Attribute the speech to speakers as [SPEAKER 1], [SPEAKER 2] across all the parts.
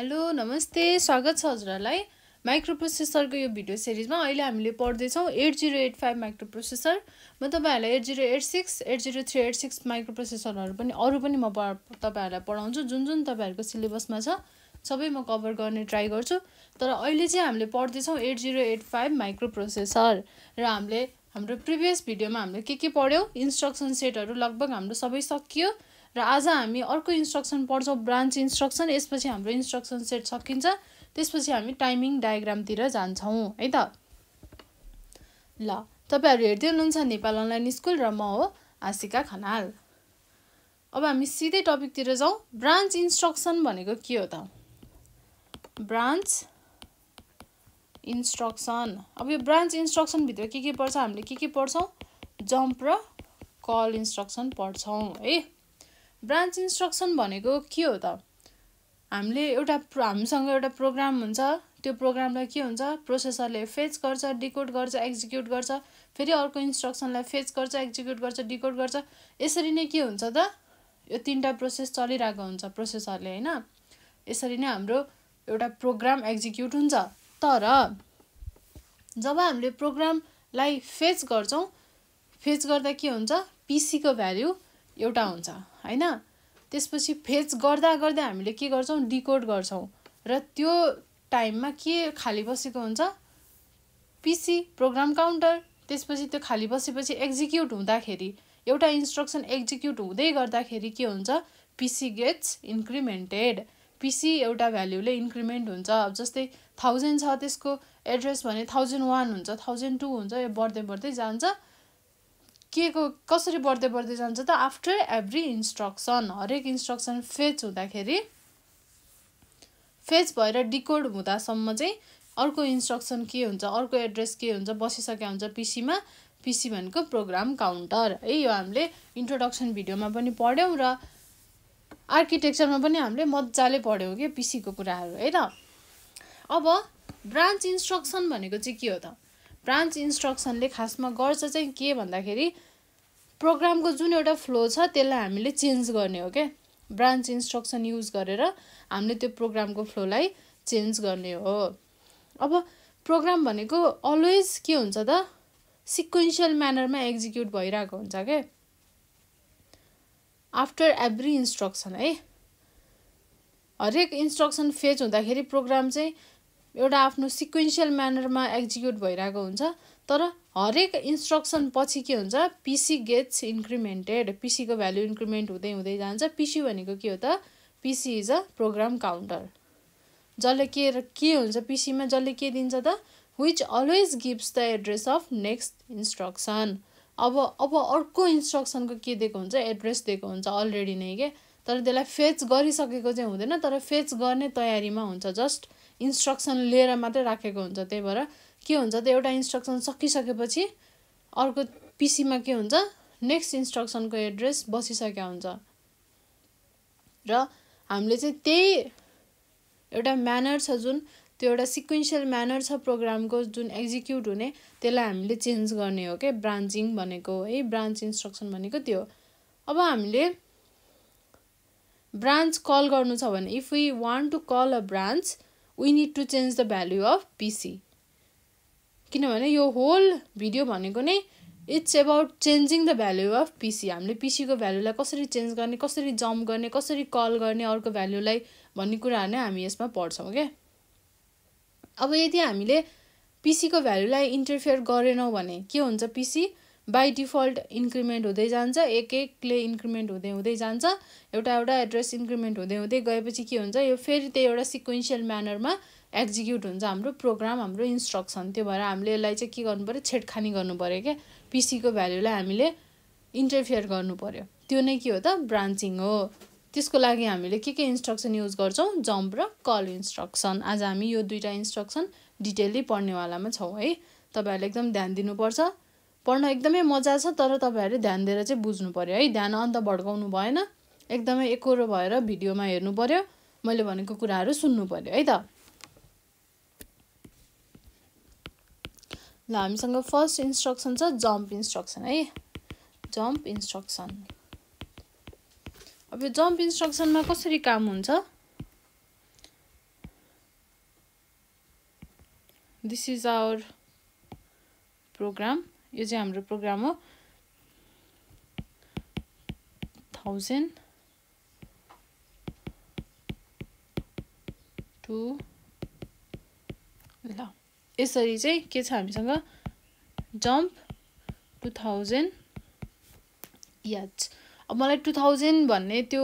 [SPEAKER 1] Hello नमस्ते स्वागत छ हजुरहरुलाई माइक्रोप्रोसेसरको यो भिडियो सिरिजमा अहिले हामीले पढ्दै छौं 8085 माइक्रोप्रोसेसर म तपाईहरुलाई 8086 80386 माइक्रोप्रोसेसरहरु पनि अरु पनि म तपाईहरुलाई पढाउँछु जुन तपाईहरुको सिलेबसमा छ सबै म कभर गर्ने ट्राई गर्छु तर अहिले चाहिँ हामीले पढ्दै छौं 8085 माइक्रोप्रोसेसर र हामीले हाम्रो प्रिभियस भिडियोमा हामीले के पढ्यौ इन्स्ट्रक्सन सेटहरु लगभग हाम्रो सबै सकियो र आज हामी अर्को इन्स्ट्रक्सन पढ्छौं ब्रान्च इन्स्ट्रक्सन यसपछि हाम्रो इन्स्ट्रक्सन सेट सकिन्छ त्यसपछि हामी टाइमिङ डायग्राम तिर जान्छौं है त ल तपाईहरु हेर्दै हुनुहुन्छ नेपाल अनलाइन स्कुल र म हो आशिका खनाल अब हामी सिधै टपिक तिर जाउँ ब्रान्च इन्स्ट्रक्सन भनेको के हो त ब्रान्च इन्स्ट्रक्सन अब यो ब्रान्च इन्स्ट्रक्सन भित्र के पर्छ हामीले के पढ्छौं जम्प र कल इन्स्ट्रक्सन पढ्छौं है ब्रान्च इन्स्ट्रक्सन भनेको के हो त हामीले हामीसँग एउटा प्रोग्राम हुन्छ त्यो प्रोग्रामलाई के हुन्छ प्रोसेसरले फेच गर्छ डिकोड गर्छ एक्जिक्युट गर्छ फेरि अर्को इन्स्ट्रक्सनलाई फेच गर्छ एक्जिक्युट गर्छ डिकोड गर्छ यसरी नै के हुन्छ त यो तीनटा प्रोसेस चलिरहेको हुन्छ प्रोसेसरले हैन यसरी नै हाम्रो एउटा प्रोग्राम एक्जिक्युट हुन्छ तर जब हामीले प्रोग्रामलाई फेच गर्छौं फेच गर्दा के हुन्छ पीसी को भ्यालु एउटा हुन्छ हैन त्यसपछि फेच गर्दा हामीले के गर्छौं डिकोड गर्छौं र त्यो टाइममा के खाली बसेको हुन्छ पीसी प्रोग्राम काउन्टर त्यसपछि त्यो खाली बसेपछि एक्जिक्युट हुँदाखेरि एउटा इन्स्ट्रक्सन एक्जिक्युट हुँदै गर्दाखेरि के हुन्छ पीसी गेट्स इन्क्रिमेन्टेड पीसी एउटा भ्यालुले इन्क्रिमेन्ट हुन्छ अब जस्तै 1000 छ त्यसको एड्रेस भने 1001 हुन्छ 1002 हुन्छ यो बढ्दै जान्छ कसरी बढ्दै जान्छ त आफ्टर एभ्री इन्स्ट्रक्सन हरेक इन्स्ट्रक्सन फेच हुँदाखेरि फेच भएर डिकोड हुँदासम्म चाहिँ अर्को इन्स्ट्रक्सन के हुन्छ अर्को एड्रेस के हुन्छ बसिसक्या हुन्छ पीसीमा पीसी भनेको प्रोग्राम काउन्टर है यो हामीले इन्ट्रोडक्सन भिडियोमा पनि पढ्यौं र आर्किटेक्चरमा पनि हामीले मज्जाले पढ्यौं के पीसी को कुराहरु है त अब ब्रान्च इन्स्ट्रक्सन भनेको चाहिँ के हो त ब्रान्च इन्स्ट्रक्सनले खासमा गर्छ चाहिँ के भन्दाखेरि प्रोग्रामको जुन एउटा फ्लो छ त्यसलाई हामीले चेन्ज गर्ने हो के ब्रान्च इन्स्ट्रक्सन युज गरेर हामीले त्यो प्रोग्रामको फ्लोलाई चेन्ज गर्ने हो अब प्रोग्राम भनेको अलवेज के हुन्छ त सिक्वेन्शियल म्यानरमा एक्जिक्युट भइरहेको हुन्छ के आफ्टर एभ्री इन्स्ट्रक्सन है हरेक इन्स्ट्रक्सन फेच हुँदाखेरि प्रोग्राम चाहिँ एउटा आफ्नो सिक्वेन्शियल म्यानरमा एक्जिक्युट भइरहेको हुन्छ तर हरेक इन्स्ट्रक्सन पछि के हुन्छ पीसी गेट्स इन्क्रिमेन्टेड पीसी को भ्यालु इन्क्रिमेन्ट हुँदै जान्छ पीसी भनेको के हो त PC is a program counter जसले के हुन्छ पीसी मा जसले के दिन्छ त which always gives the address of next instruction अब अर्को इन्स्ट्रक्सनको के दिएको हुन्छ एड्रेस दिएको हुन्छ अलरेडी नै के तर त्यसलाई फेच गरिसकेको चाहिँ हुँदैन तर फेच गर्ने तयारीमा हुन्छ जस्ट इन्स्ट्रक्सन लिएर मात्र राखेको हुन्छ त्यही भएर के हुन्छ त एउटा इन्स्ट्रक्सन सकिसकेपछि अर्को पीसी मा के हुन्छ नेक्स्ट इन्स्ट्रक्सनको एड्रेस बसिसक्या हुन्छ र हामीले चाहिँ त्यही एउटा म्यानर छ जुन त्यो एउटा सिक्वेन्शियल म्यानर छ प्रोग्रामको जुन एक्जिक्युट हुने त्यसलाई हामीले चेन्ज गर्ने हो के ब्रान्चिङ भनेको है ब्रान्च इन्स्ट्रक्सन भनेको त्यो अब हामीले ब्रान्च कल गर्नु छ भने if we want to call a branch we need to change the value of PC किनभने यो होल भिडियो भनेको नै it's about changing the value of PC हामीले पीसी को भ्यालुलाई कसरी चेन्ज गर्ने कसरी जम्प गर्ने कसरी कल गर्ने अर्को भ्यालुलाई भन्ने कुराहरु नै हामी यसमा पढ्छौं के अब यदि हामीले पीसी को भ्यालुलाई इन्टरफेयर गरेनौ भने के हुन्छ पीसी बाइ डिफल्ट इन्क्रिमेन्ट हुँदै जान्छ एकले इन्क्रिमेन्ट हुँदै जान्छ एउटा एड्रेस इन्क्रिमेन्ट हुँदै गएपछि के हुन्छ यो फेरि त्यही एउटा सिक्वेन्शियल म्यानरमा एक्जिक्युट हुन्छ हाम्रो प्रोग्राम हाम्रो इन्स्ट्रक्सन त्यो भएर हामीले यसलाई चाहिँ के गर्नु पर्यो छेडखानी गर्नु पर्यो के पीसी को भ्यालुलाई हामीले इन्टरफेयर गर्नु पर्यो त्यो नै के हो त ब्रान्चिङ हो त्यसको लागि हामीले के इन्स्ट्रक्सन युज गर्छौं जम्प र कल इन्स्ट्रक्सन आज हामी यो दुईटा इन्स्ट्रक्सन डिटेलली पढ्नेवालामा छौं है तपाईहरुले एकदम ध्यान दिनुपर्छ पढ्न एकदमै मजा छ तर तपाईहरुले ध्यान दिएर चाहिँ बुझ्नु पर्यो है ध्यान अन्त भड्काउनु भएन एकदमै एकोरो भएर भिडियोमा हेर्नु पर्यो मैले भनेको कुराहरु सुन्नु पर्यो है त ल हामीसँग फर्स्ट इन्स्ट्रक्सन छ जम्प इन्स्ट्रक्सन है जम्प इन्स्ट्रक्सन अब यो जम्प इन्स्ट्रक्सनमा कसरी काम हुन्छ दिस इज आवर प्रोग्राम, यो चाहिँ हाम्रो प्रोग्राम हो 1000 टु ल यसरी चाहिँ के छ हामीसँग जम्प 2000 याच। अब मलाई 2000 भन्ने त्यो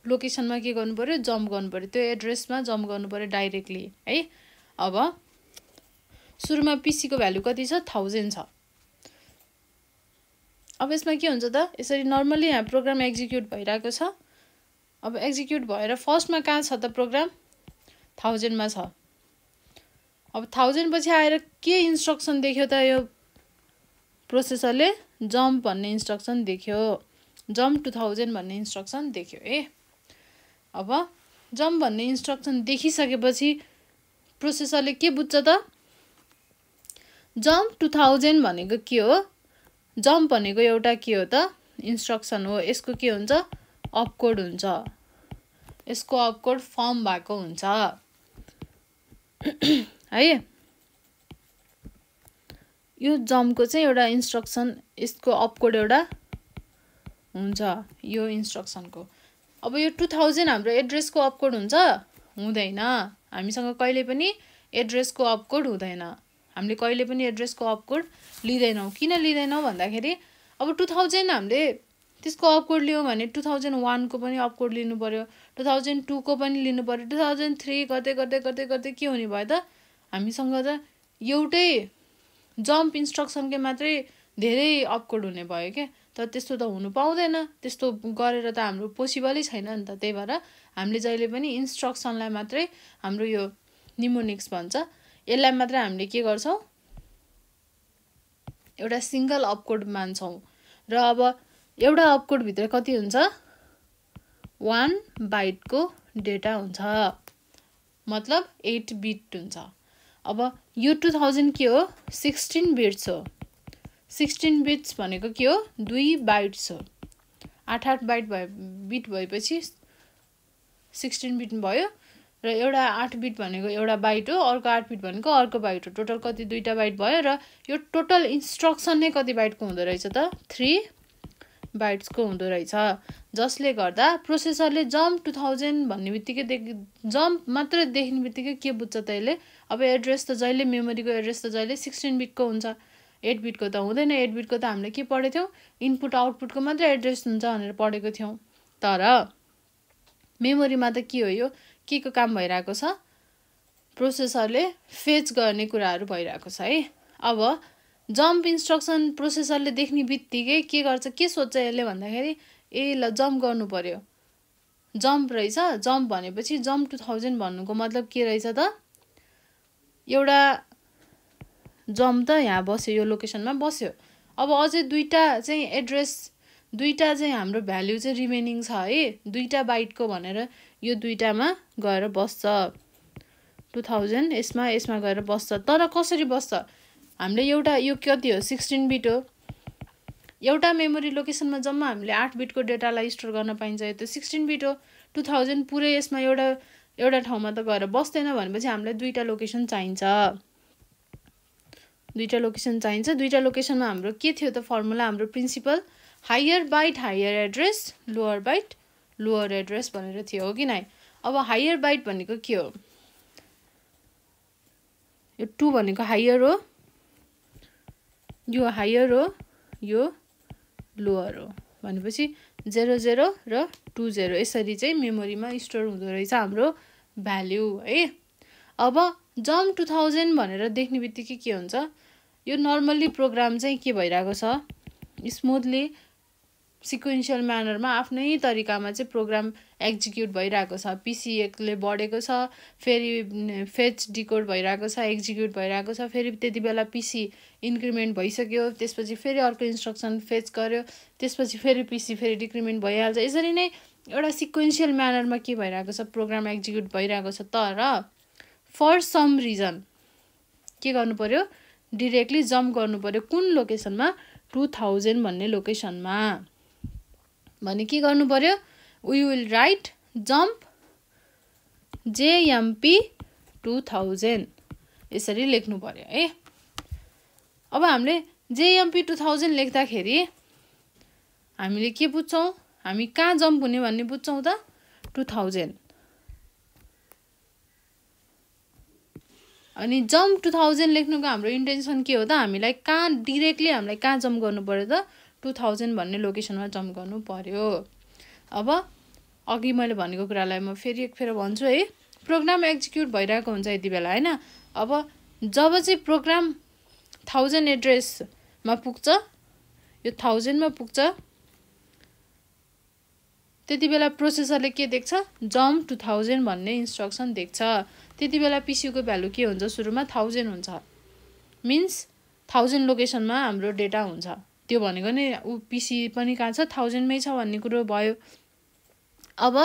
[SPEAKER 1] लोकेसनमा के गर्नु पर्यो, जम्प गर्नु पर्यो, त्यो एड्रेसमा जम्प गर्नु पर्यो डाइरेक्टली है। अब सुरुमा पीसी को भ्यालु कति छ 1000 छ। अब यसमा के हुन्छ त, यसरी नर्मली यहाँ प्रोग्राम एक्जिक्युट भइरहेको छ। अब एक्जिक्युट भएर फर्स्टमा कहाँ छ त प्रोग्राम 1000 मा छ। अब 1000 पछि आएर के इन्स्ट्रक्सन देख्यो त यो प्रोसेसरले, जम्प भन्ने इन्स्ट्रक्सन देख्यो, जम्प 2000 भन्ने इन्स्ट्रक्सन देख्यो है। अब जम्प भन्ने इन्स्ट्रक्सन देखिसकेपछि प्रोसेसरले के बुझ्छ त, जम्प 2000 भनेको के हो, जम्प भनेको एउटा के हो त इन्स्ट्रक्सन हो, यसको के हुन्छ अपकोड हुन्छ, यसको अपकोड फर्म भएको हुन्छ है। यो जम्पको चाहिँ एउटा इन्स्ट्रक्सन, यसको अपकोड एउटा हुन्छ यो इन्स्ट्रक्सनको। अब यो 2000 हाम्रो एड्रेसको अपकोड हुन्छ हुँदैन, हामीसँग कहिले पनि एड्रेसको अपकोड हुँदैन, हामीले कहिले पनि एड्रेसको अपकोड लिँदैनौँ। किन लिँदैनौँ भन्दाखेरि अब 2000 हामीले त्यसको अपकोड लियौँ भने 2001 को पनि अपकोड लिनु पर्यो, 2002 को पनि लिनु पर्यो, 2003 गर्दै गर्दै गर्दै गर्दै के हुने भयो त हामीसँग त एउटै जम्प इन्स्ट्रक्सनकै मात्रै धेरै अपकोड हुने भयो क्या। तर त्यस्तो त हुनु पाउँदैन, त्यस्तो गरेर त हाम्रो पोसिबलै छैन नि त। त्यही भएर हामीले जहिले पनि इन्स्ट्रक्सनलाई मात्रै, हाम्रो यो निमोनिक्स भन्छ, यसलाई मात्रै हामीले के गर्छौँ एउटा सिंगल अपकोड मान्छौँ। र अब एउटा अपकोड भित्र कति हुन्छ 1 बाइटको डेटा हुन्छ, मतलब 8 बिट हुन्छ। अब यो 2000 के हो 16 बिट्स हो, 16 बिट्स भनेको के हो 2 बाइट्स हो, 8 बाइट बिट भएपछि 16 बिट भयो, र एउटा 8 बिट भनेको एउटा बाइट हो, अर्को 8 बिट भनेको अर्को बाइट हो, टोटल कति 2टा बाइट भयो। र यो टोटल इन्स्ट्रक्सन नै कति बाइटको हुँदो रहेछ त 3 बाइट्सको हुँदो रहेछ, जसले गर्दा प्रोसेसरले जम्प 2000 भन्ने बित्तिकै जम्प मात्र देख्ने बित्तिकै के बुझ्छ त यसले, अब एड्रेस त जहिले मेमोरीको एड्रेस त जहिले 16 बिटको हुन्छ, 8 बिटको त हुँदैन। 8 बिटको त हामीले के पढेको थियौँ, इनपुट आउटपुटको मात्र एड्रेस हुन्छ भनेर पढेको थियौँ। तर मेमोरीमा त के हो, यो के को काम भइरहेको छ, प्रोसेसरले फेच गर्ने कुराहरू भइरहेको छ है। अब जम्प इन्स्ट्रक्सन प्रोसेसरले देख्ने बित्तिकै के गर्छ, के सोच्छ यसले भन्दाखेरि ए ल जम्प गर्नु पर्यो, जम्प रहेछ, जम्प भनेपछि जम्प 2000 भन्नुको मतलब के रहेछ त, एउटा जम्प त यहाँ बस्यो, यो लोकेसनमा बस्यो। अब अझै 2टा चाहिँ एड्रेस, 2टा चाहिँ हाम्रो भ्याल्यु चाहिँ रिमेनिङ छ है, 2टा बाइटको भनेर यो 2टामा गएर बस्छ 2000, यसमा गएर बस्छ। तर कसरी बस्छ, हामीले एउटा यो कति हो 16 बिट हो, एउटा मेमोरी लोकेसनमा जम्मा हामीले 8 बिटको डेटालाई स्टोर गर्न पाइन्छ, यो त 16 बिट हो। 2000 पुरै यसमा एउटा ठाउँमा त गएर बस्दैन, भनेपछि हामीलाई 2टा लोकेसन चाहिन्छ, 2टा लोकेसन चाहिन्छ। 2टा लोकेसनमा हाम्रो के थियो त फर्मुला, हाम्रो principle higher byte higher address, lower byte lower address भनेर थियो, हो कि नै। अब हायर बाइट भनेको के हो, यो 2 भनेको हायर हो, यो हायर हो, यो लोअर हो, भनेपछि 00 र 20 यसरी चाहिँ मेमोरीमा स्टोर हुँदो रहेछ हाम्रो भ्याल्यु है। अब जम्प 2000 भनेर देख्ने बित्तिकै के हुन्छ, यो नर्मल्ली प्रोग्राम चाहिँ के भइरहेको छ, स्मुथली सिक्वेन्शियल म्यानरमा आफ्नै तरिकामा चाहिँ प्रोग्राम एक्जिक्युट भइरहेको छ। पीसी एकले बढेको छ, फेरि फेच डिकोड भइरहेको छ, एक्जिक्युट भइरहेको छ, फेरि त्यति बेला पीसी इन्क्रिमेन्ट भइसक्यो, त्यसपछि फेरि अर्को इन्स्ट्रक्सन फेच गर्यो, त्यसपछि फेरि पीसी फेरि डिक्रिमेन्ट भइहाल्छ। यसरी नै एउटा सिक्वेन्शियल म्यानरमा के भइरहेको छ, प्रोग्राम एक्जिक्युट भइरहेको छ। तर फर सम रिजन के गर्नु पर्यो, डिरेक्टली जम्प गर्नु पर्यो, कुन लोकेसनमा 2000 भन्ने लोकेसनमा। भने के गर्नु पर्यो, we will write jump JMP 2000, यसरी लेख्नु पर्यो है। अब हामीले JMP 2000 लेख्दाखेरि हामीले के बुझ्छौँ, हामी कहाँ जम्प हुने भन्ने बुझ्छौँ त 2000। अनि जम्प 2000 लेख्नुको हाम्रो इन्टेन्सन के हो त, हामीलाई कहाँ डिरेक्टली हामीलाई कहाँ जम्प गर्नु पर्यो त 2000 भन्ने लोकेसनमा जम्प गर्नु पर्यो। अब अघि मैले भनेको कुरालाई म फेरि एक फेर भन्छु है, प्रोग्राम एक्जिक्युट भइरहेको हुन्छ यति बेला हैन। अब जब चाहिँ प्रोग्राम 1000 एड्रेसमा पुग्छ, यो 1000 मा पुग्छ, त्यति बेला प्रोसेसरले के देख्छ, जम्प 2000 भन्ने इन्स्ट्रक्सन देख्छ। त्यति बेला पीसी को भ्यालु के हुन्छ, सुरुमा 1000 हुन्छ, मिन्स 1000 लोकेसनमा हाम्रो डेटा हुन्छ। त्यो भनेको नि पीसी पनि कहाँ छ, 1000 मै छ भन्ने कुरो भयो। अब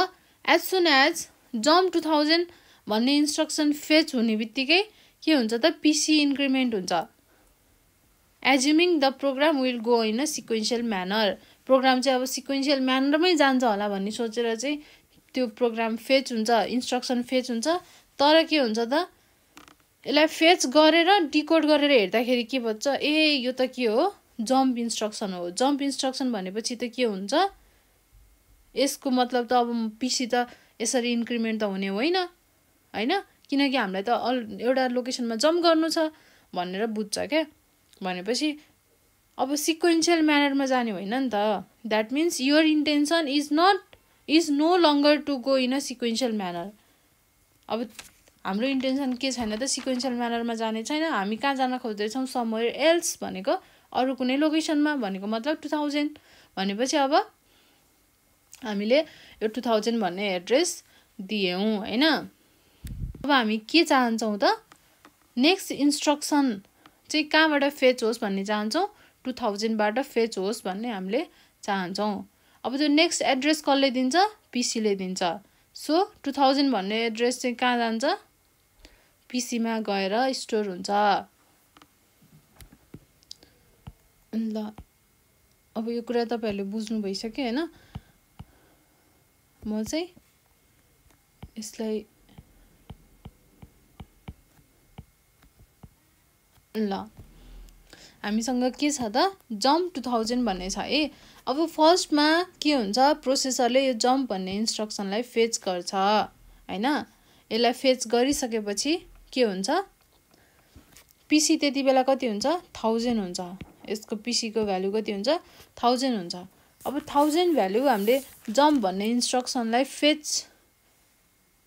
[SPEAKER 1] एज सुन एज जम्प 2000 भन्ने इन्स्ट्रक्सन फेच हुने बित्तिकै के हुन्छ त, पीसी इन्क्रिमेन्ट हुन्छ। Assuming the program will go in a sequential manner, program चाहिँ अब सिक्वेन्शियल म्यानरमै जान्छ होला भन्ने सोचेर चाहिँ त्यो प्रोग्राम फेच हुन्छ, इन्स्ट्रक्सन फेच हुन्छ। तर के हुन्छ त, यसलाई फेच गरेर डिकोड गरेर हेर्दाखेरि के भन्छ, ए यो त के हो, जम्प इन्स्ट्रक्सन हो। जम्प इन्स्ट्रक्सन भनेपछि त के हुन्छ, यसको मतलब त अब पीसी त यसरी इन्क्रिमेन्ट त हुने होइन हैन, किनकि हामीलाई त एउटा लोकेसनमा जम्प गर्नु छ भनेर बुझ्छ क्या। भनेपछि अब सिक्वेन्शियल म्यानरमा जाने होइन नि त। That means your intention is no longer to go in a sequential manner. अब हाम्रो इन्टेन्सन के छैन त, सिक्वेन्शियल म्यानरमा जाने छैन, हामी कहाँ जान खोज्दैछौँ, समवेयर एल्स भनेको अरू कुनै लोकेसनमा, भनेको मतलब 2000 भनेपछि अब हामीले यो 2000 भन्ने एड्रेस दियौँ हैन। अब हामी के चाहन्छौँ त, नेक्स्ट इन्स्ट्रक्सन चाहिँ कहाँबाट फेच होस् भन्ने चाहन्छौँ, 2000 बाट फेच होस् भन्ने हामीले चाहन्छौँ। अब त्यो नेक्स्ट एड्रेस कसले दिन्छ, पीसीले दिन्छ। सो 2000 भन्ने एड्रेस चाहिँ कहाँ जान्छ, पीसीमा गएर स्टोर हुन्छ। ल अब यो कुरा तपाईहरुले बुझ्नु भइसक्यो हैन। म चाहिँ यसलाई ल हामीसँग के छ त, जम्प 2000 भन्ने छ है। अब फर्स्टमा के हुन्छ, प्रोसेसरले यो जम्प भन्ने इन्स्ट्रक्सनलाई फेच गर्छ हैन। यसलाई फेच गरिसकेपछि के हुन्छ, पीसी त्यति बेला कति हुन्छ, 1000 हुन्छ। यसको पीसी को भ्यालु कति हुन्छ, 1000 हुन्छ। अब 1000 भ्यालु हामीले जम्प भन्ने इन्स्ट्रक्सनलाई फेच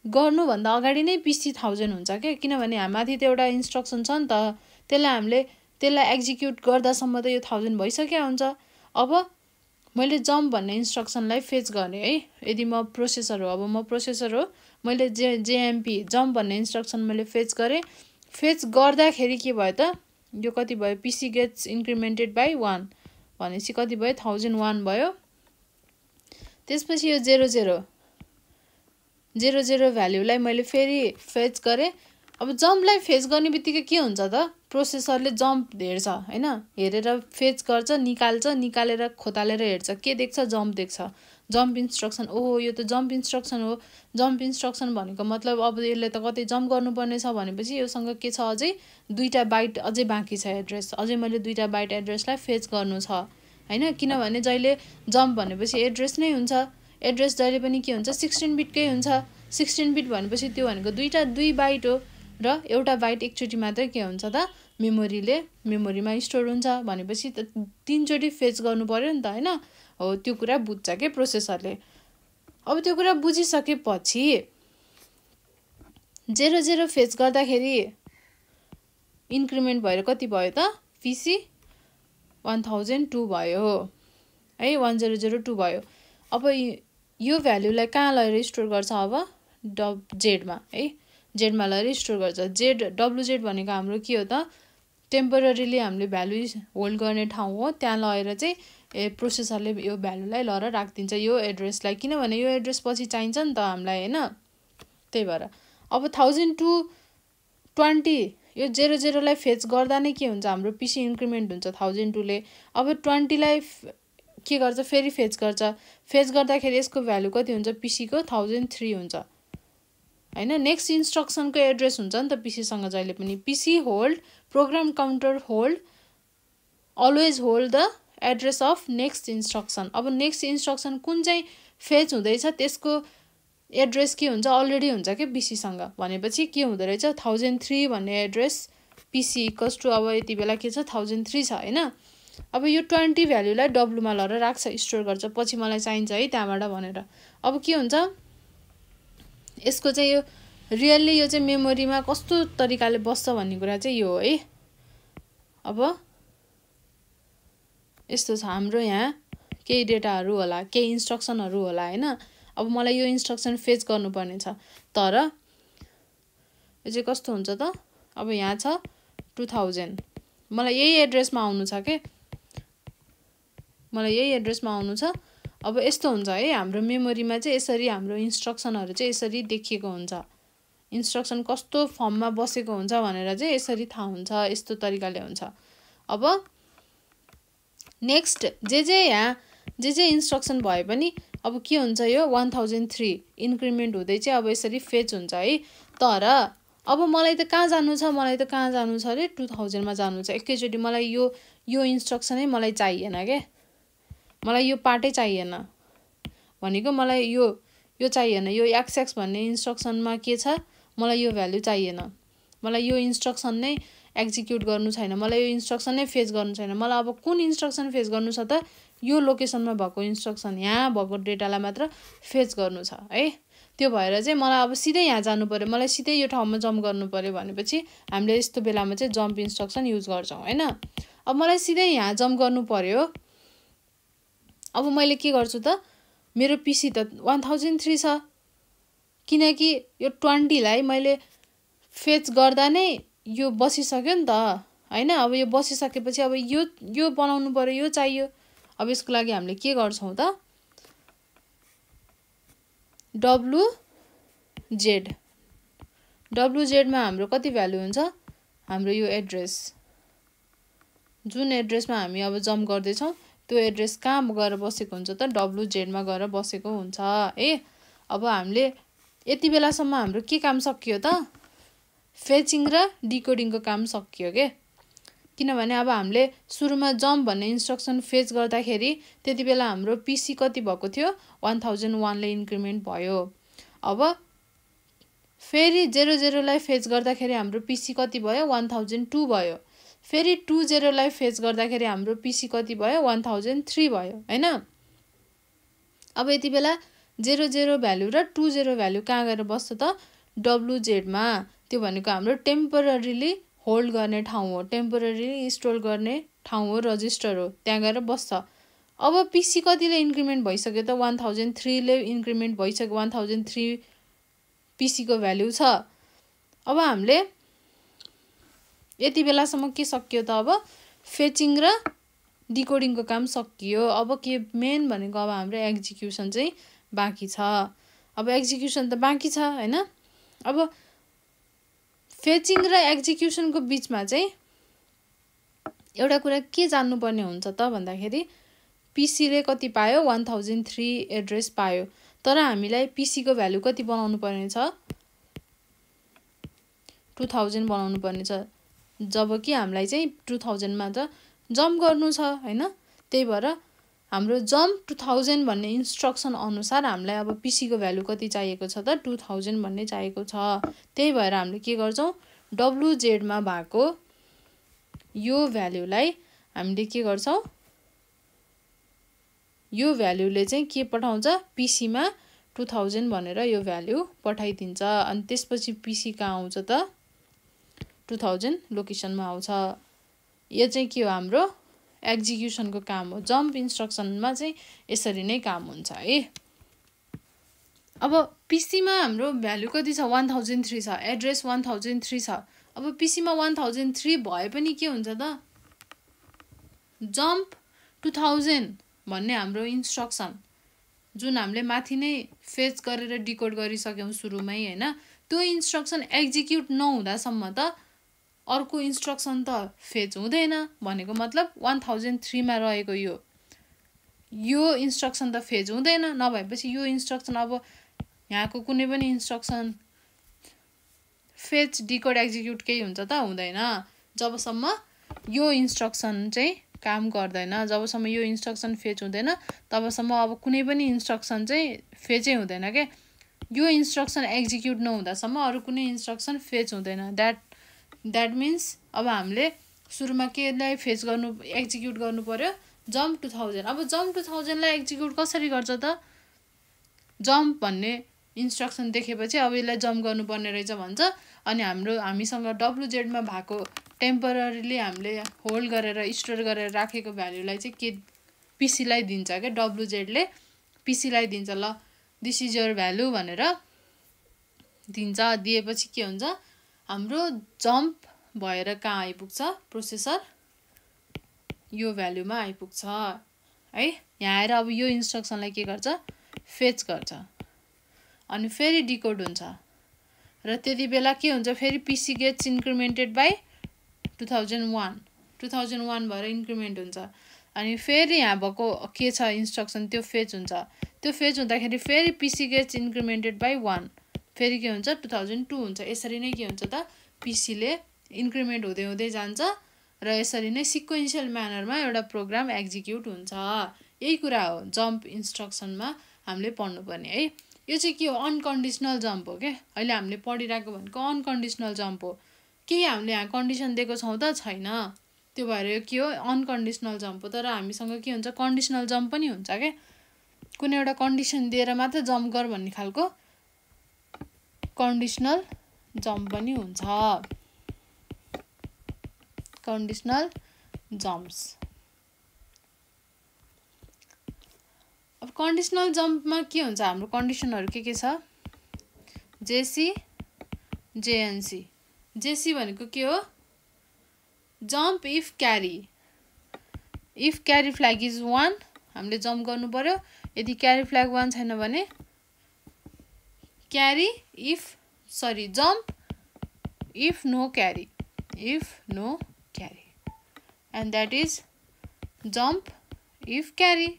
[SPEAKER 1] गर्नुभन्दा अगाडि नै पीसी 1000 हुन्छ के, किनभने हामीमाथि त एउटा इन्स्ट्रक्सन छ नि त, त्यसलाई एक्जिक्युट गर्दासम्म त यो 1000 भइसक्यो हुन्छ। अब मैले जम्प भन्ने इन्स्ट्रक्सनलाई फेच गर्ने है, यदि म प्रोसेसर हो, अब म प्रोसेसर हो, मैले जेएमपी जम्प भन्ने इन्स्ट्रक्सन मैले फेच गरेँ। फेच गर्दाखेरि के भयो त, यो कति भयो, पीसी गेट्स इन्क्रिमेन्टेड बाई 1 भनेपछि कति भयो, 1001 भयो। त्यसपछि यो 00 भ्यालुलाई मैले फेरि फेच गरेँ। अब जम्पलाई फेच गर्ने बित्तिकै के हुन्छ त, प्रोसेसरले जम्प हेर्छ हैन, हेरेर फेच गर्छ, निकालेर खोतालेर हेर्छ, के देख्छ, जम्प देख्छ। जम्प इन्स्ट्रक्सन, ओहो यो त जम्प इन्स्ट्रक्सन हो। जम्प इन्स्ट्रक्सन भनेको मतलब अब यसले त कतै जम्प गर्नुपर्ने छ भनेपछि योसँग के छ, अझै 2टा बाइट अझै बाँकी छ एड्रेस, अझै मैले 2टा बाइट एड्रेसलाई फेच गर्नु छ हैन। किनभने जहिले जम्प भनेपछि एड्रेस नै हुन्छ, एड्रेस जहिले पनि के हुन्छ, 16 बिटकै हुन्छ। 16 बिट भनेपछि त्यो भनेको 2 बाइट हो, र एउटा बाइट एकचोटि मात्रै के हुन्छ त, मेमोरीमा स्टोर हुन्छ भनेपछि त 3 चोटि फेच गर्नु पर्यो नि त हैन। हो त्यो कुरा बुझ्छ के प्रोसेसरले। अब त्यो कुरा बुझिसकेपछि 00 फेच गर्दाखेरि इन्क्रिमेन्ट भएर कति भयो त, पीसी 1002 भयो है, 1002 भयो। अब यो भ्यालुलाई कहाँ लगेर स्टोर गर्छ, अब जेडमा है, जेडमा लगेर स्टोर गर्छ। डब्लुजेड भनेको हाम्रो के हो त, टेम्पोररीली हामीले भ्यालु होल्ड गर्ने ठाउँ हो। त्यहाँ लगेर चाहिँ प्रोसेसरले यो भ्यालुलाई लगेर राखिदिन्छ, यो एड्रेसलाई, किनभने यो एड्रेस पछि चाहिन्छ नि त हामीलाई हैन। त्यही भएर अब 1020 यो 00 लाई फेच गर्दा नै के हुन्छ, हाम्रो पीसी इन्क्रिमेन्ट हुन्छ 1002 ले। अब 20 लाई के गर्छ, फेरि फेच गर्छ। फेच गर्दाखेरि यसको भ्यालु कति हुन्छ, पीसी को 1003 हुन्छ हैन नेक्स्ट इन्स्ट्रक्सनको एड्रेस हुन्छ नि त पीसी सँग जहिले पनि PC hold program counter hold always hold the address of next instruction अब नेक्स्ट इन्स्ट्रक्सन कुन चाहिँ फेच हुँदैछ त्यसको एड्रेस के हुन्छ अलरेडी हुन्छ के पीसी सँग भनेपछि के हुँदो रहेछ 1003 भन्ने एड्रेस पीसी इक्वल्स टु अब यति बेला के छ 1003 छ हैन अब यो 20 भ्यालुलाई डब्लु मा लरेर राख्छ स्टोर गर्छ पछि मलाई चाहिन्छ है त्यहाँबाट भनेर अब के हुन्छ यसको चाहिँ यो रियल्ली यो चाहिँ मेमोरीमा कस्तो तरिकाले बस्छ भन्ने कुरा चाहिँ यो हो है अब यस्तो छ हाम्रो यहाँ केही डेटाहरु होला केही इन्स्ट्रक्सनहरु होला हैन अब मलाई यो इन्स्ट्रक्सन फेच गर्नुपर्ने छ तर यो चाहिँ कस्तो हुन्छ त अब यहाँ छ 2000 मलाई यही एड्रेसमा आउनु छ के मलाई यही एड्रेसमा आउनु छ अब यस्तो हुन्छ है हाम्रो मेमोरीमा चाहिँ यसरी हाम्रो इन्स्ट्रक्सनहरु चाहिँ यसरी देखिएको हुन्छ इन्स्ट्रक्सन कस्तो फर्ममा बसेको हुन्छ भनेर चाहिँ यसरी थाहा हुन्छ यस्तो तरिकाले हुन्छ अब नेक्स्ट यहाँ जे इन्स्ट्रक्सन भए पनि अब के हुन्छ यो 1003 इन्क्रिमेन्ट हुँदै चाहिँ अब यसरी फेच हुन्छ है तर अब मलाई त कहाँ जानु छ रे 2000 मा जानु छ एकैचोटी मलाई यो इन्स्ट्रक्सनै मलाई चाहिएन के मलाई यो पार्टै चाहिएन भनेको मलाई यो चाहिएन यो XX भन्ने इन्स्ट्रक्सनमा के छ मलाई यो भ्यालु चाहिएन मलाई यो इन्स्ट्रक्सन नै एक्जिक्युट गर्नु छैन मलाई यो इन्स्ट्रक्सन नै फेच गर्नु छैन मलाई अब कुन इन्स्ट्रक्सन फेच गर्नु छ त यो लोकेसनमा भएको इन्स्ट्रक्सन यहाँ भएको डेटालाई मात्र फेच गर्नु छ है त्यो भएर चाहिँ मलाई अब सिधै यहाँ जानु पर्यो मलाई सिधै यो ठाउँमा जम्प गर्नु पर्यो भनेपछि हामीले यस्तो बेलामा चाहिँ जम्प इन्स्ट्रक्सन युज गर्छौं हैन अब मलाई सिधै यहाँ जम्प गर्नु पर्यो अब मैले के गर्छु त मेरो पीसी त 1003 छ किनकि यो 20 लाई मैले फेच गर्दा नै यो बसिसक्यो नि त हैन अब यो बसिसकेपछि अब यो बनाउनु पर्यो यो चाहियो अब यसको लागि हामीले के गर्छौं त WZ मा हाम्रो कति भ्यालु हुन्छ हाम्रो यो एड्रेस जुन एड्रेसमा हामी अब जम्प गर्दै छौं त्यो एड्रेस कहाँ गएर बसेको हुन्छ त WZ मा गएर बसेको हुन्छ है अब हामीले यति बेलासम्म हाम्रो के काम सकियो त फेचिङ र डिकोडिङको काम सकियो के किनभने अब हामीले सुरुमा जम्प भन्ने इन्स्ट्रक्सन फेच गर्दाखेरि त्यतिबेला हाम्रो पीसी कति भएको थियो 1001 ले इन्क्रिमेन्ट भयो अब फेरि 00 लाई फेच गर्दाखेरि हाम्रो पीसी कति भयो 1002 भयो फेरि 20 लाई फेच गर्दाखेरि हाम्रो पीसी कति भयो 1003 भयो हैन अब यति बेला 00 भ्यालु र 20 भ्यालु कहाँ गएर बस्छ त WZ मा त्यो भनेको हाम्रो टेम्पररीली होल्ड गर्ने ठाउँ हो टेम्पररीली स्टोर गर्ने ठाउँ हो रजिस्टर हो त्यहाँ गएर बस्छ अब पीसी कतिले इन्क्रिमेन्ट भइसक्यो त 1003 ले इन्क्रिमेन्ट भइसक्यो 1003 पीसी को भ्यालु छ अब हामीले यति बेलासम्म के सकियो त अब फेचिङ र डिकोडिङको काम सकियो अब के मेन भनेको अब हाम्रो एक्जिक्युसन चाहिँ बाँकी छ अब एक्जिक्युसन त बाँकी छ हैन अब फेचिङ र एक्जिक्युसनको बीचमा चाहिँ एउटा कुरा के जान्नु पर्ने हुन्छ त भन्दाखेरि पीसी ले कति पायो 1003 एड्रेस पायो तर हामीलाई पीसी को भ्यालु कति बनाउनु पर्ने छ 2000 बनाउनु पर्ने छ जबकि हामीलाई चाहिँ 2000 मा त जम्प गर्नु छ हैन त्यही भएर हाम्रो जम्प 2000 भन्ने इन्स्ट्रक्सन अनुसार हामीलाई अब पीसी को भ्यालु कति चाहिएको छ त 2000 भन्ने चाहिएको छ त्यही भएर हामीले के गर्छौं WZ मा भएको यो भ्यालुलाई हामीले के गर्छौं यो भ्यालुले चाहिँ के पठाउँछ पीसी मा 2000 भनेर यो भ्यालु पठाइदिन्छ अनि त्यसपछि पीसी कहाँ आउँछ त 2000 लोकेसनमा आउँछ यो चाहिँ के हो हाम्रो एक्जिक्युसनको काम हो जम्प इन्स्ट्रक्सनमा चाहिँ यसरी नै काम हुन्छ है अब पीसी मा हाम्रो भ्यालु कति छ 1003 छ एड्रेस 1003 छ अब पीसी मा 1003 भए पनि के हुन्छ त जम्प 2000 भन्ने हाम्रो इन्स्ट्रक्सन जुन हामीले माथि नै फेच गरेर डिकोड गरिसक्यौं सुरुमै हैन त्यो इन्स्ट्रक्सन एक्जिक्युट नहुँदासम्म त अर्को इन्स्ट्रक्सन त फेच हुँदैन भनेको मतलब 1003 मा रहेको यो इन्स्ट्रक्सन त फेच हुँदैन नभएपछि यो इन्स्ट्रक्सन अब यहाँको कुनै पनि इन्स्ट्रक्सन फेच डिकोड एक्जिक्युट केही हुन्छ त हुँदैन जबसम्म यो इन्स्ट्रक्सन चाहिँ काम गर्दैन जबसम्म यो इन्स्ट्रक्सन फेच हुँदैन तबसम्म अब कुनै पनि इन्स्ट्रक्सन चाहिँ फेचै हुँदैन के यो इन्स्ट्रक्सन एक्जिक्युट नहुँदासम्म अरू कुनै इन्स्ट्रक्सन फेच हुँदैन द्याट मिन्स अब हामीले सुरुमा केलाई फेच गर्नु एक्जिक्युट गर्नु पर्यो जम्प 2000 अब जम्प 2000 लाई एक्जिक्युट कसरी गर्छ त जम्प भन्ने इन्स्ट्रक्सन देखेपछि अब यसलाई जम्प गर्नुपर्ने रहेछ भन्छ अनि हामीसँग WZ मा भएको टेम्पररीली हामीले होल्ड गरेर स्टोर गरेर राखेको भ्यालुलाई चाहिँ के PC लाई दिन्छ के WZ ले PC लाई दिन्छ ल दिस इज योर भ्यालु भनेर दिन्छ दिएपछि के हुन्छ हाम्रो जम्प भएर कहाँ आइपुग्छ प्रोसेसर यो भ्यालुमा आइपुग्छ है यहाँ आएर अब यो इन्स्ट्रक्सनलाई के गर्छ फेच गर्छ अनि फेरि डिकोड हुन्छ र त्यति बेला के हुन्छ फेरि PC गेट्स इन्क्रिमेन्टेड बाइ 2001 भएर इन्क्रिमेन्ट हुन्छ अनि फेरि यहाँ भएको के छ इन्स्ट्रक्सन त्यो फेच हुन्छ त्यो फेच हुँदाखेरि फेरि PC गेट्स इन्क्रिमेन्टेड बाइ 1 फेरि के हुन्छ 2002 हुन्छ यसरी नै के हुन्छ त PC ले इन्क्रिमेन्ट हुँदै हुँदै जान्छ र यसरी नै सिक्वेन्शियल म्यानरमा एउटा प्रोग्राम एक्जिक्युट हुन्छ यही कुरा हो जम्प इन्स्ट्रक्सनमा हामीले पढ्नुपर्ने है यो चाहिँ के हो अनकन्डिसनल जम्प हो के अहिले हामीले पढिरहेको भनेको अनकन्डिसनल जम्प हो केही हामीले यहाँ कन्डिसन दिएको छौँ त छैन त्यो भएर यो के हो अनकन्डिसनल जम्प हो तर हामीसँग के हुन्छ कन्डिसनल जम्प पनि हुन्छ के कुनै एउटा कन्डिसन दिएर मात्र जम्प गर भन्ने खालको कन्डिसनल जम्प पनि हुन्छ कन्डिसनल जम्प्स अब कन्डिसनल जम्पमा के हुन्छ हाम्रो कन्डिसनहरु के छ जेसी जेएनसी जेसी भनेको के हो jump if carry flag is 1 हामीले जम्प गर्नु पर्यो यदि क्यारी फ्ल्याग 1 छैन भने jump if no carry and that is jump if carry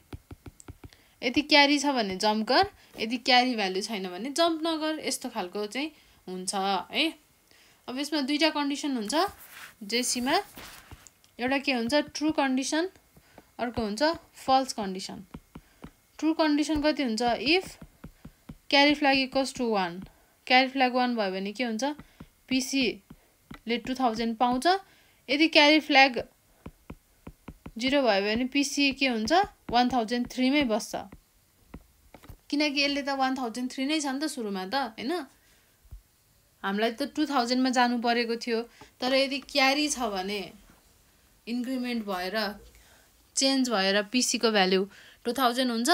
[SPEAKER 1] यदि क्यारी छ भने जम्प गर यदि क्यारी भ्यालु छैन भने जम्प नगर यस्तो खालको चाहिँ हुन्छ है अब यसमा दुईटा कन्डिसन हुन्छ जेसी मा एउटा के हुन्छ ट्रु कन्डिसन अर्को हुन्छ फल्स कन्डिसन ट्रु कन्डिसन कति हुन्छ if carry flag equals to 1 carry flag 1 भयो भने के हुन्छ PC ले 2000 पाउँछ यदि क्यारी फ्ल्याग 0 भयो भने PC के हुन्छ 1003 मै बस्छ किनकि यसले त 1003 नै छ नि त सुरुमा त हैन हामीलाई त 2000 मा जानु परेको थियो तर यदि क्यारी छ भने इन्क्रिमेन्ट भएर चेन्ज भएर PC को भ्यालु 2000 हुन्छ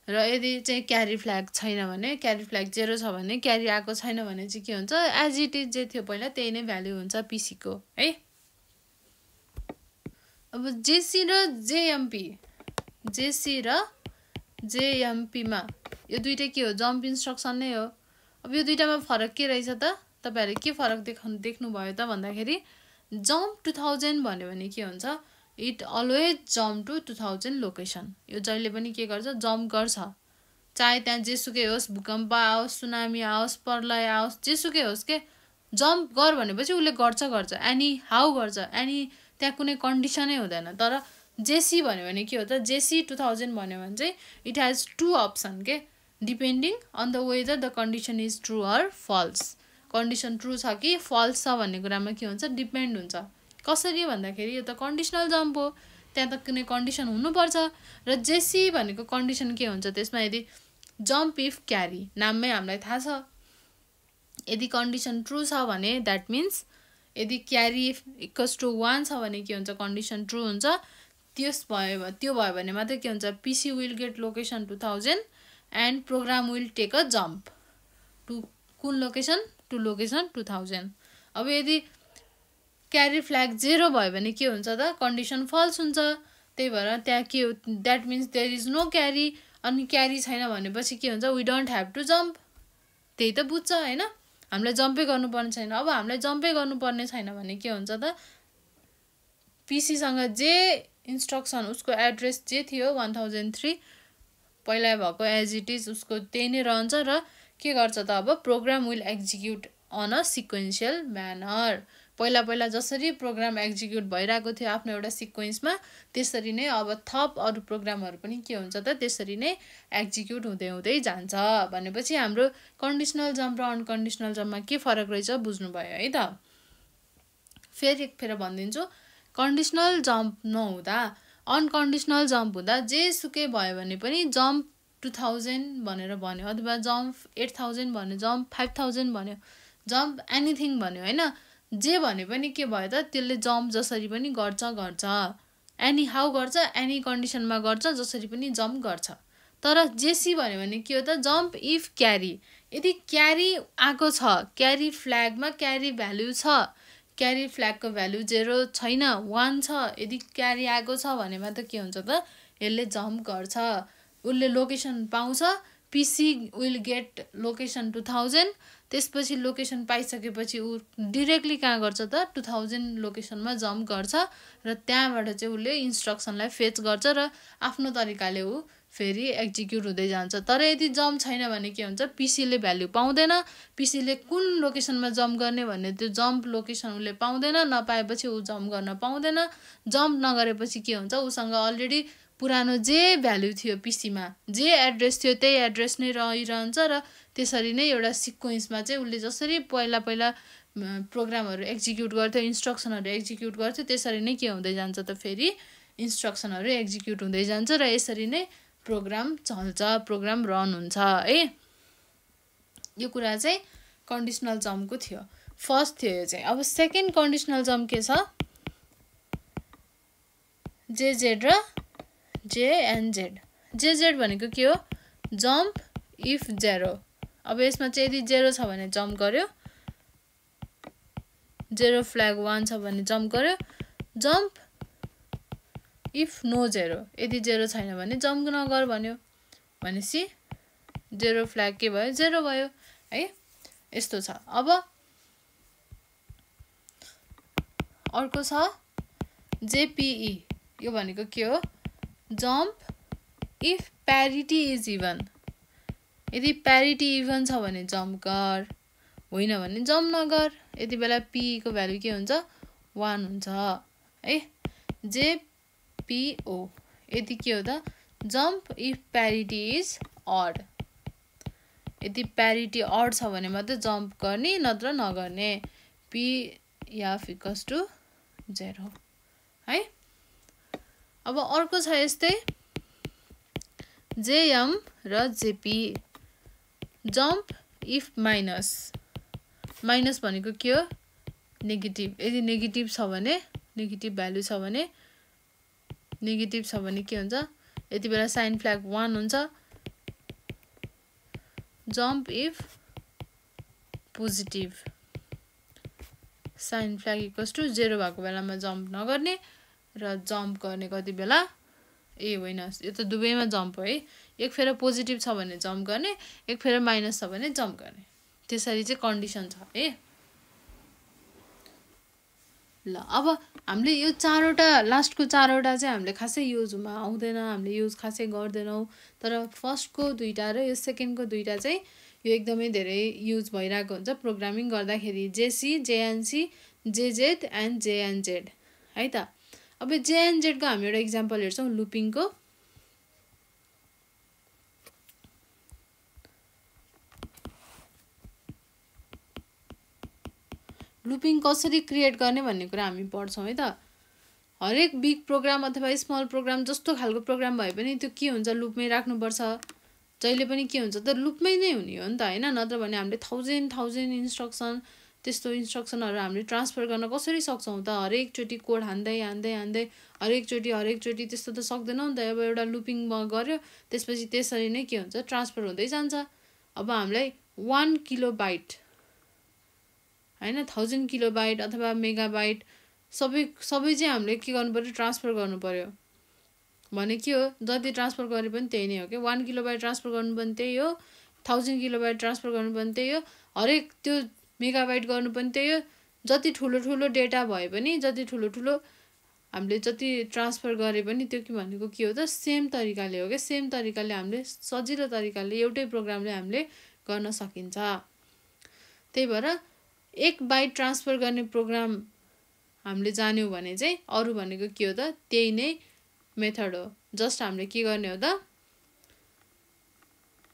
[SPEAKER 1] र यदि चाहिँ क्यारी फ्ल्याग छैन भने क्यारी फ्ल्याग 0 छ भने क्यारी आएको छैन भने चाहिँ के हुन्छ एज इट इज जे थियो पहिला त्यही नै भ्यालु हुन्छ PC को है अब जेसी र जेएमपी मा यो दुईटै के हो जम्प इन्स्ट्रक्सन नै हो अब यो दुईटामा फरक के रहेछ त तपाईहरुले के फरक देख्नु भयो त भन्दाखेरि जम्प 2000 भन्यो भने के हुन्छ it always jump to 2000 location यो जहिले पनि के गर्छ जम्प गर्छ चाहे त्यहाँ जेसुकै होस् भूकम्प आओस् सुनामी आओस् प्रलय आओस् जेसुकै होस् के जम्प गर भनेपछि उले गर्छ एनी हाउ गर्छ एनी त्यहाँ कुनै कन्डिसनै हुँदैन तर जेसी भन्यो भने के हो त जेसी 2000 भन्यो भने चाहिँ इट हैज टु अप्सन के depending on the whether the condition is true or false condition true छ कि फल्स छ भन्ने कुरामा के हुन्छ डिपेन्ड हुन्छ कसरी भन्दाखेरि यो त कन्डिसनल जम्प हो त्यहाँ त कुनै कन्डिसन हुनुपर्छ र जेसी भनेको कन्डिसन के हुन्छ त्यसमा यदि जम्प इफ क्यारी नाममै हामीलाई थाहा छ यदि कन्डिसन ट्रु छ भने द्याट मिन्स यदि क्यारी इक्वल्स टु 1 छ भने के हुन्छ कन्डिसन ट्रु हुन्छ त्यो भयो भने मात्रै के हुन्छ PC will get location 2000 and program will take a jump to कुन लोकेसन टु लोकेसन 2000 अब यदि क्यारी फ्ल्याग 0 भयो भने के हुन्छ त कन्डिसन फल्स हुन्छ त्यही भएर त्यहाँ के that means there is no carry अनि क्यारी छैन भनेपछि के हुन्छ we don't have to jump त्यही त बुझ्छ हैन हामीलाई जम्पै गर्नुपर्ने छैन अब हामीलाई जम्पै गर्नुपर्ने छैन भने के हुन्छ त PC सँग जे इन्स्ट्रक्सन उसको एड्रेस जे थियो 1003 पहिला भएको एज इट इज उसको त्यही नै रहन्छ र के गर्छ त अब program will execute on a sequential manner. पहिला जसरी प्रोग्राम एक्जिक्युट भइरहेको थियो आफ्नो एउटा सिक्वेन्समा, त्यसरी नै अब थप अरू प्रोग्रामहरू पनि के हुन्छ त त्यसरी नै एक्जिक्युट हुँदै हुँदै जान्छ। भनेपछि हाम्रो कन्डिसनल जम्प र अनकन्डिसनल जम्पमा के फरक रहेछ बुझ्नुभयो है त। फेरि एकखेर भनिदिन्छु, कन्डिसनल जम्प नहुँदा अनकन्डिसनल जम्प हुँदा जेसुकै भयो भने पनि जम्प 2000 भनेर भन्यो, अथवा जम्प 8000 भन्यो, जम्प 5000 भन्यो, जम्प एनिथिङ भन्यो होइन, जे भने पनि के भयो त त्यसले जम्प जसरी पनि गर्छ एनी हाउ गर्छ, एनी कन्डिसनमा गर्छ, जसरी पनि जम्प गर्छ। तर जेसी भन्यो भने के हो त जम्प इफ क्यारी, यदि क्यारी आएको छ, क्यारी फ्ल्यागमा क्यारी भ्याल्यु छ, क्यारी फ्ल्यागको भ्याल्यु 0 छैन 1 छ, यदि क्यारी आएको छ भनेमा त के हुन्छ त यसले जम्प गर्छ, उसले लोकेसन पाउँछ, पिसी विल गेट लोकेसन 2000, त्यसपछि लोकेसन पाइसकेपछि ऊ डिरेक्टली कहाँ गर्छ त 2000 लोकेसनमा जम्प गर्छ र त्यहाँबाट चाहिँ उसले इन्स्ट्रक्सनलाई फेच गर्छ र आफ्नो तरिकाले ऊ फेरि एक्जिक्युट हुँदै जान्छ। तर यदि जम्प छैन भने के हुन्छ, पिसीले भ्याल्यु पाउँदैन, पिसीले कुन लोकेसनमा जम्प गर्ने भन्ने त्यो जम्प लोकेसन उसले पाउँदैन, नपाएपछि ऊ जम्प गर्न पाउँदैन, जम्प नगरेपछि के हुन्छ उसँग अलरेडी पुरानो जे भ्याल्यु थियो पिसीमा, जे एड्रेस थियो त्यही एड्रेस नै रहिरहन्छ र त्यसरी नै एउटा सिक्वेन्समा चाहिँ उसले जसरी पहिला प्रोग्रामहरू एक्जिक्युट गर्थ्यो, इन्स्ट्रक्सनहरू एक्जिक्युट गर्थ्यो, त्यसरी नै के हुँदै जान्छ त फेरि इन्स्ट्रक्सनहरू एक्जिक्युट हुँदै जान्छ र यसरी नै प्रोग्राम चल्छ, प्रोग्राम रन हुन्छ है। यो कुरा चाहिँ कन्डिसनल जम्पको थियो, फर्स्ट थियो यो चाहिँ। अब सेकेन्ड कन्डिसनल जम्प के छ, जेजेड र जेएनजेड। जेजेड भनेको के हो, जम्प इफ 0। अब यसमा चाहिँ यदि 0 छ भने जम्प गर्यो, 0 फ्ल्याग 1 छ भने जम्प गर्यो, जम्प इफ नो 0, यदि 0 छैन भने जम्प नगर भन्यो, भनेपछि 0 फ्ल्याग के भयो 0 भयो है, यस्तो छ। अब अर्को छ जेपीई, यो भनेको के हो, jump if parity is even, यदि प्यारिटी इभन छ भने जम्प गर, होइन भने जम्प नगर, यति बेला पी को भ्यालु के हुन्छ 1 हुन्छ है। जेपीओ यदि के हो त, jump if parity is odd, यदि प्यारिटी अड छ भने मात्रै जम्प गर्ने नत्र नगर्ने, पी या इक्वल्स टु 0 है। अब अर्को छ यस्तै जेएम र JP, jump if minus, minus भनेको के हो नेगेटिभ, यदि नेगेटिभ छ भने, नेगेटिभ भ्यालु छ भने, नेगेटिभ छ भने के हुन्छ, यति बेला साइन फ्ल्याग 1 हुन्छ, jump if positive, sign flag equals to 0 भएको बेलामा जम्प नगर्ने र जम्प गर्ने कति बेला, ए होइन यो त दुवैमा जम्प हो है, एक फेर पोजिटिभ छ भने जम्प गर्ने, एक फेर माइनस छ भने जम्प गर्ने, त्यसरी चाहिँ कन्डिसन छ है। ल अब हामीले यो चारवटा लास्टको चारवटा चाहिँ हामीले खासै युजमा आउँदैन, हामीले युज खासै गर्दैनौँ, तर फर्स्टको दुईटा र यो सेकेन्डको दुईटा चाहिँ यो एकदमै धेरै युज भइरहेको हुन्छ प्रोग्रामिङ गर्दाखेरि, जेसी, जेएनसी, जेजेड एन्ड जेएनजेड है त। अब जेएनजेडको हामी एउटा इक्जाम्पल हेर्छौँ लुपिङको। लुपिङ कसरी क्रिएट गर्ने भन्ने कुरा हामी पढ्छौँ है त। हरेक बिग प्रोग्राम अथवा स्मल प्रोग्राम जस्तो खालको प्रोग्राम भए पनि त्यो के हुन्छ लुपमै राख्नुपर्छ, जहिले पनि के हुन्छ त लुपमै नै हुने हो नि त होइन, नत्र भने हामीले थाउजन्ड इन्स्ट्रक्सन त्यस्तो इन्स्ट्रक्सनहरू हामीले ट्रान्सफर गर्न कसरी सक्छौँ त, हरेकचोटि कोड हान्दै हरेकचोटि त्यस्तो त सक्दैनौँ नि त। अब एउटा लुपिङ गऱ्यो त्यसपछि त्यसरी नै के हुन्छ ट्रान्सफर हुँदै जान्छ। अब हामीलाई 1 किलोबाइट होइन 1000 किलोबाइट अथवा मेगाबाइट सबै चाहिँ हामीले के गर्नु पर्यो ट्रान्सफर गर्नु पर्यो भने के हो, जति ट्रान्सफर गरे पनि त्यही नै हो कि, 1 किलोबाइट ट्रान्सफर गर्नु पनि त्यही हो, 1000 किलोबाइट ट्रान्सफर गर्नु पनि त्यही हो, हरेक त्यो मेगाबाइट गर्नु पनि त्यही हो। जति ठुलो डेटा भए पनि, जति ठुलो हामीले जति ट्रान्सफर गरे पनि त्यो के भनेको के हो त सेम तरिकाले हो क्या, सेम तरिकाले हामीले सजिलो तरिकाले एउटै प्रोग्रामले हामीले गर्न सकिन्छ। त्यही भएर एक बाइट ट्रान्सफर गर्ने प्रोग्राम हामीले जान्यौँ भने चाहिँ अरू भनेको के हो त, त्यही नै मेथड हो। जस्ट हामीले के गर्ने हो त,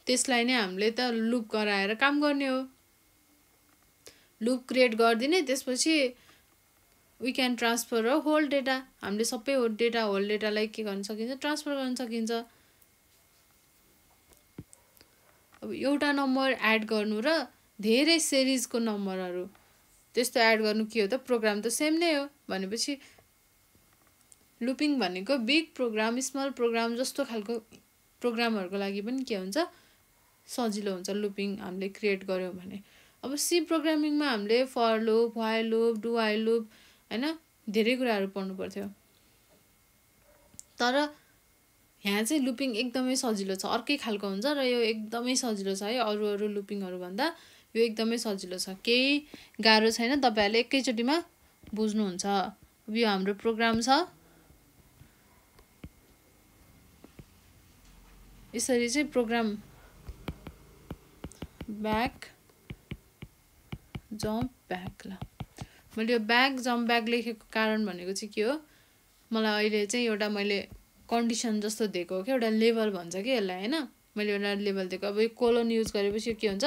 [SPEAKER 1] त्यसलाई नै हामीले त लुप गराएर काम गर्ने हो। लुप क्रिएट गरिदिने, त्यसपछि we can transfer a whole data. हामीले सबै डेटा, होल डेटालाई के गर्न सकिन्छ, ट्रान्सफर गर्न सकिन्छ। अब एउटा नम्बर एड गर्नु र धेरै सिरिजको नम्बरहरू त्यस्तो एड गर्नु के हो त, प्रोग्राम त सेम नै हो। भनेपछि लुपिङ भनेको बिग प्रोग्राम, स्मल प्रोग्राम जस्तो खालको प्रोग्रामहरूको लागि पनि के हुन्छ, सजिलो हुन्छ लुपिङ हामीले क्रिएट गऱ्यौँ भने। अब सी प्रोग्रामिङमा हामीले for loop, while loop, do while loop हैन धेरै कुराहरू पढ्नु पर्थ्यो। तर यहाँ चाहिँ लुपिङ एकदमै सजिलो छ, अर्कै खालको हुन्छ र यो एकदमै सजिलो छ है। अरू लुपिङहरू भन्दा यो एकदमै सजिलो छ, केही गाह्रो छैन, तपाईहरुले एकैचोटीमा बुझ्नुहुन्छ। अब यो हाम्रो प्रोग्राम छ, यसरी चाहिँ प्रोग्राम ब्याक जम्प ब्याक। ल मैले यो ब्याक जम्प ब्याक लेखेको कारण भनेको चाहिँ के हो, मलाई अहिले चाहिँ एउटा मैले कन्डिसन जस्तो दिएको हो कि, एउटा लेभल भन्छ कि यसलाई हैन। मैले एउटा लेभल दिएको, अब यो कोलोन युज गरेपछि के हुन्छ,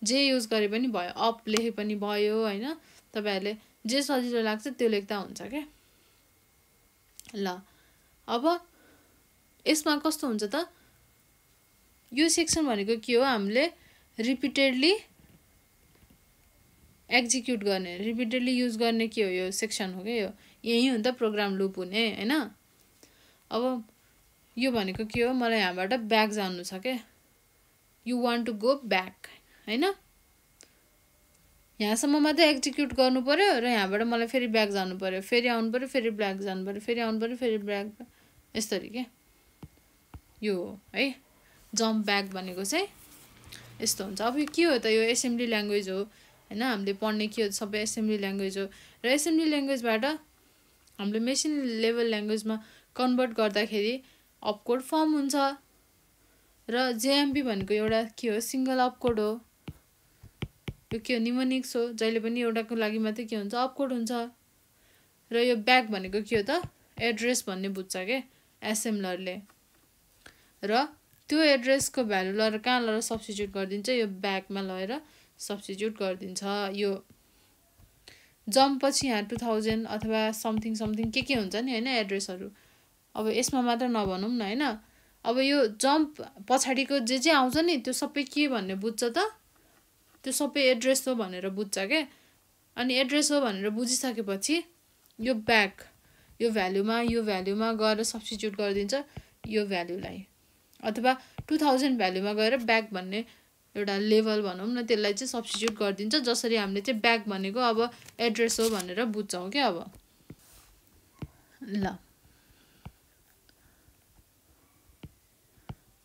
[SPEAKER 1] जे युज गरे पनि भयो, अप लेखे पनि भयो हैन। तपाईहरुले जे सजिलो लाग्छ त्यो लेख्दा हुन्छ के। ल अब यसमा कस्तो हुन्छ त, यो सेक्सन भनेको के हो, हामीले रिपिटेडली एक्जिक्युट गर्ने, रिपिटेडली युज गर्ने के हो, यो सेक्सन हो के। यो यही हो नि त प्रोग्राम लुप हुने हैन। अब यो भनेको के हो, मलाई यहाँबाट ब्याक जानु छ के, you want to go back हैन। यहाँसम्म मात्रै एक्जिक्युट गर्नु पर्यो र यहाँबाट मलाई फेरि ब्याक जानु पर्यो, फेरि आउनु पर्यो, फेरि ब्याक जानु पर्यो, फेरि आउनु पर्यो, फेरि ब्याक, यसरी के। यो हो है जम्प ब्याक भनेको चाहिँ यस्तो हुन्छ। अब के हो त, यो एसेम्ब्ली ल्याङ्ग्वेज हो हैन। हामीले पढ्ने के हो, सबै एसेम्ब्ली ल्याङ्ग्वेज हो र एसेम्ब्ली ल्याङ्ग्वेजबाट हामीले मेसिन लेभल ल्याङ्ग्वेजमा कन्भर्ट गर्दाखेरि अपकोड फर्म हुन्छ र जेएमपी भनेको एउटा के हो, सिंगल अपकोड हो। यो के हो, निमोनिक्स हो, जहिले पनि एउटाको लागि मात्रै के हुन्छ, अपकोड हुन्छ। र यो ब्याक भनेको के हो त, एड्रेस भन्ने बुझ्छ के एसेम्बलरले, र त्यो एड्रेसको भ्यालु लगाएर कहाँ लगाएर सब्स्टिट्युट गरिदिन्छ, यो ब्याकमा लगेर सब्स्टिट्युट गरिदिन्छ। यो जम्प पछि यहाँ 2000 अथवा समथिङ समथिङ के हुन्छ नि हैन एड्रेसहरू। अब यसमा मात्र नभनौँ न हैन। अब यो जम्प पछाडिको जे आउँछ नि त्यो सबै के भन्ने बुझ्छ त, त्यो सबै एड्रेस हो भनेर बुझ्छ के। अनि एड्रेस हो भनेर बुझिसकेपछि यो ब्याक यो भ्यालुमा गएर सब्स्टिट्युट गरिदिन्छ यो भ्यालुलाई, अथवा 2000 भ्यालुमा गएर ब्याक भन्ने एउटा लेभल भनौँ न, त्यसलाई चाहिँ सब्स्टिट्युट गरिदिन्छ। जसरी हामीले चाहिँ ब्याक भनेको अब एड्रेस हो भनेर बुझ्छौँ क्या। अब ल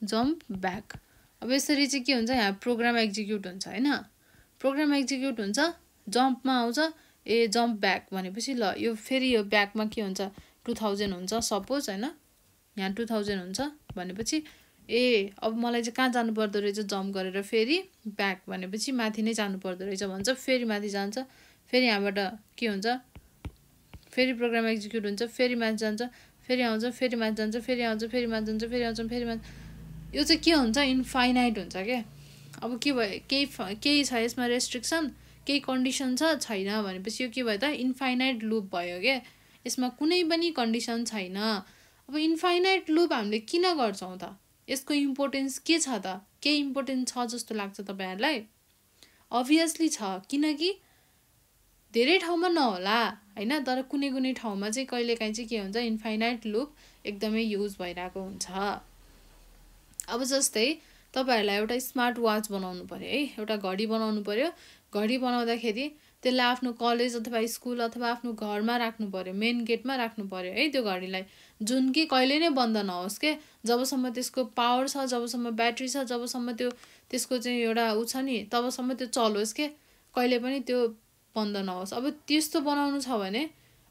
[SPEAKER 1] जम्प ब्याक, अब यसरी चाहिँ के हुन्छ, यहाँ प्रोग्राम एक्जिक्युट हुन्छ हैन। प्रोग्राम एक्जिक्युट हुन्छ, जम्पमा आउँछ, ए जम्प ब्याक भनेपछि ल यो फेरि यो ब्याकमा के हुन्छ, 2000 हुन्छ सपोज हैन। यहाँ 2000 हुन्छ भनेपछि ए अब मलाई चाहिँ कहाँ जानु पर्दो रहेछ, जम्प गरेर फेरि ब्याक भनेपछि माथि नै जानु पर्दो रहेछ भन्छ, फेरि माथि जान्छ, फेरि यहाँबाट के हुन्छ, फेरि प्रोग्राम एक्जिक्युट हुन्छ, फेरि माथि जान्छ, फेरि आउँछ, फेरि माथि जान्छ, फेरि आउँछ, फेरि माथि जान्छ, फेरि आउँछ, फेरि माथि। यो चाहिँ के हुन्छ, इन्फाइनाइट हुन्छ के। अब के भयो, केही छ यसमा रेस्ट्रिक्सन, केही कन्डिसन छैन भनेपछि यो के भयो त, इन्फाइनाइट लुप भयो के। यसमा कुनै पनि कन्डिसन छैन। अब इन्फाइनाइट लुप हामीले किन गर्छौँ त, यसको इम्पोर्टेन्स के छ त, केही इम्पोर्टेन्स छ जस्तो लाग्छ तपाईहरुलाई? अभियसली छ, किनकि धेरै ठाउँमा नहोला हैन, तर कुनै कुनै ठाउँमा चाहिँ कहिलेकाहीँ चाहिँ के हुन्छ, इन्फाइनाइट लुप एकदमै युज भइरहेको हुन्छ। अब जस्तै तपाईहरुलाई एउटा स्मार्ट वाच बनाउनु पर्यो है, एउटा घडी बनाउनु पर्यो। घडी बनाउँदाखेरि त्यसलाई आफ्नो कलेज अथवा स्कुल अथवा आफ्नो घरमा राख्नु पर्यो, मेन गेटमा राख्नु पर्यो है त्यो घडीलाई, जुन कि कहिले नै बन्द नहोस् के। जबसम्म त्यसको पावर छ, जबसम्म ब्याट्री छ, जबसम्म त्यसको चाहिँ एउटा उ छ नि, तबसम्म त्यो चलोस् के, कहिले पनि त्यो बन्द नहोस्। अब त्यस्तो बनाउनु छ भने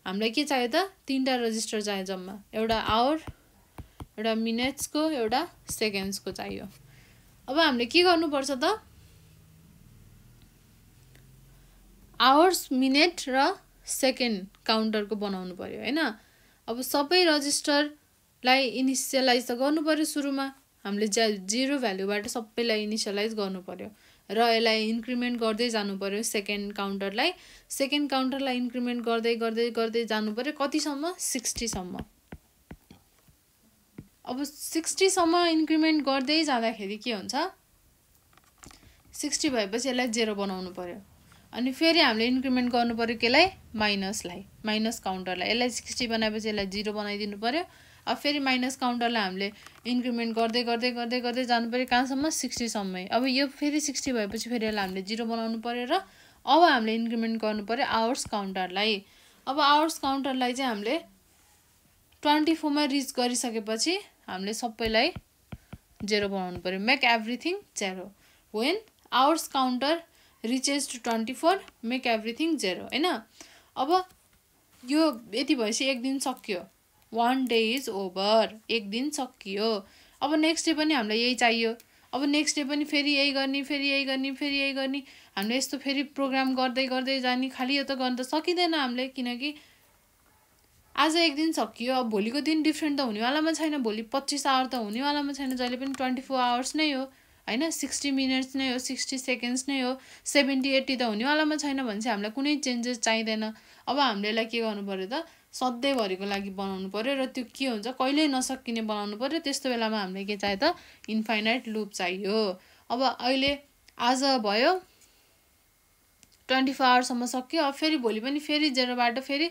[SPEAKER 1] हामीलाई के चाहियो त, 3टा रजिस्टर चाहियो जम्मा, एउटा आवर, एउटा मिनट्सको, एउटा सेकेन्ड्सको चाहियो। अब हामीले के गर्नुपर्छ त, आवर्स मिनेट र सेकेन्ड काउन्टरको बनाउनु पर्यो हैन। अब सबै रजिस्टरलाई इनिसियलाइज त गर्नु पर्यो सुरुमा, हामीले 0 भ्यालुबाट सबैलाई इनिसियलाइज गर्नु पर्यो र यसलाई इन्क्रिमेन्ट गर्दै जानु पर्यो। सेकेन्ड काउन्टरलाई इन्क्रिमेन्ट गर्दै गर्दै गर्दै जानु पर्यो कतिसम्म 60 सम्म। अब 60 सम्म इन्क्रिमेन्ट गर्दै जाँदाखेरि के हुन्छ 60 भएपछि यसलाई 0 बनाउनु पर्यो अनि फेरि हामीले इन्क्रिमेन्ट गर्नु पर्यो केलाई माइनस काउन्टरलाई। यसलाई 60 बनाएपछि यसलाई 0 बनाइदिनु पर्यो। अब फेरि माइनस काउन्टरलाई हामीले इन्क्रिमेन्ट गर्दै गर्दै गर्दै गर्दै जानु पर्यो कहाँसम्म 60 सम्मै। अब यो फेरि 60 भएपछि फेरि यसलाई हामीले 0 बनाउनु पर्यो र अब हामीले इन्क्रिमेन्ट गर्नु पर्यो आवर्स काउन्टरलाई। अब आवर्स काउन्टरलाई चाहिँ हामीले 24 मा रिच गरिसकेपछि हामीले सबैलाई 0 बनाउनु पर्यो। Make everything 0 when hours counter reaches to 24 make everything 0 हैन। अब यो यति भएपछि एक दिन सकियो, 1 डे इज ओभर, एक दिन सकियो। अब नेक्स्ट डे पनि हामीलाई यही चाहियो। अब नेक्स्ट डे पनि फेरि यही गर्ने फेरि यही गर्ने फेरि यही गर्ने, हामीले यस्तो फेरि प्रोग्राम गर्दै गर्दै जाने। खालि यो त गर्न त सकिँदैन हामीले, किनकि आज एक दिन सकियो, अब भोलिको दिन डिफ्रेन्ट त हुनेवालामा छैन, भोलि 25 आवर त हुनेवालामा छैन, जहिले पनि 24 आवर्स नै हो हैन, 60 मिनट्स नै हो, 60 सेकेन्ड्स नै हो, 70-80 त हुनेवालामा छैन भने चाहिँ हामीलाई कुनै चेन्जेस चाहिँदैन। अब हामीले यसलाई के गर्नु पर्यो त सधैँभरिको लागि बनाउनु पर्यो र त्यो के हुन्छ कहिल्यै नसकिने बनाउनु पर्यो। त्यस्तो बेलामा हामीले के चाहियो त इन्फाइनाइट लुप चाहियो। अब अहिले आज भयो 24 आवरसम्म सक्यो, अब फेरि भोलि पनि फेरि 0 बाट फेरि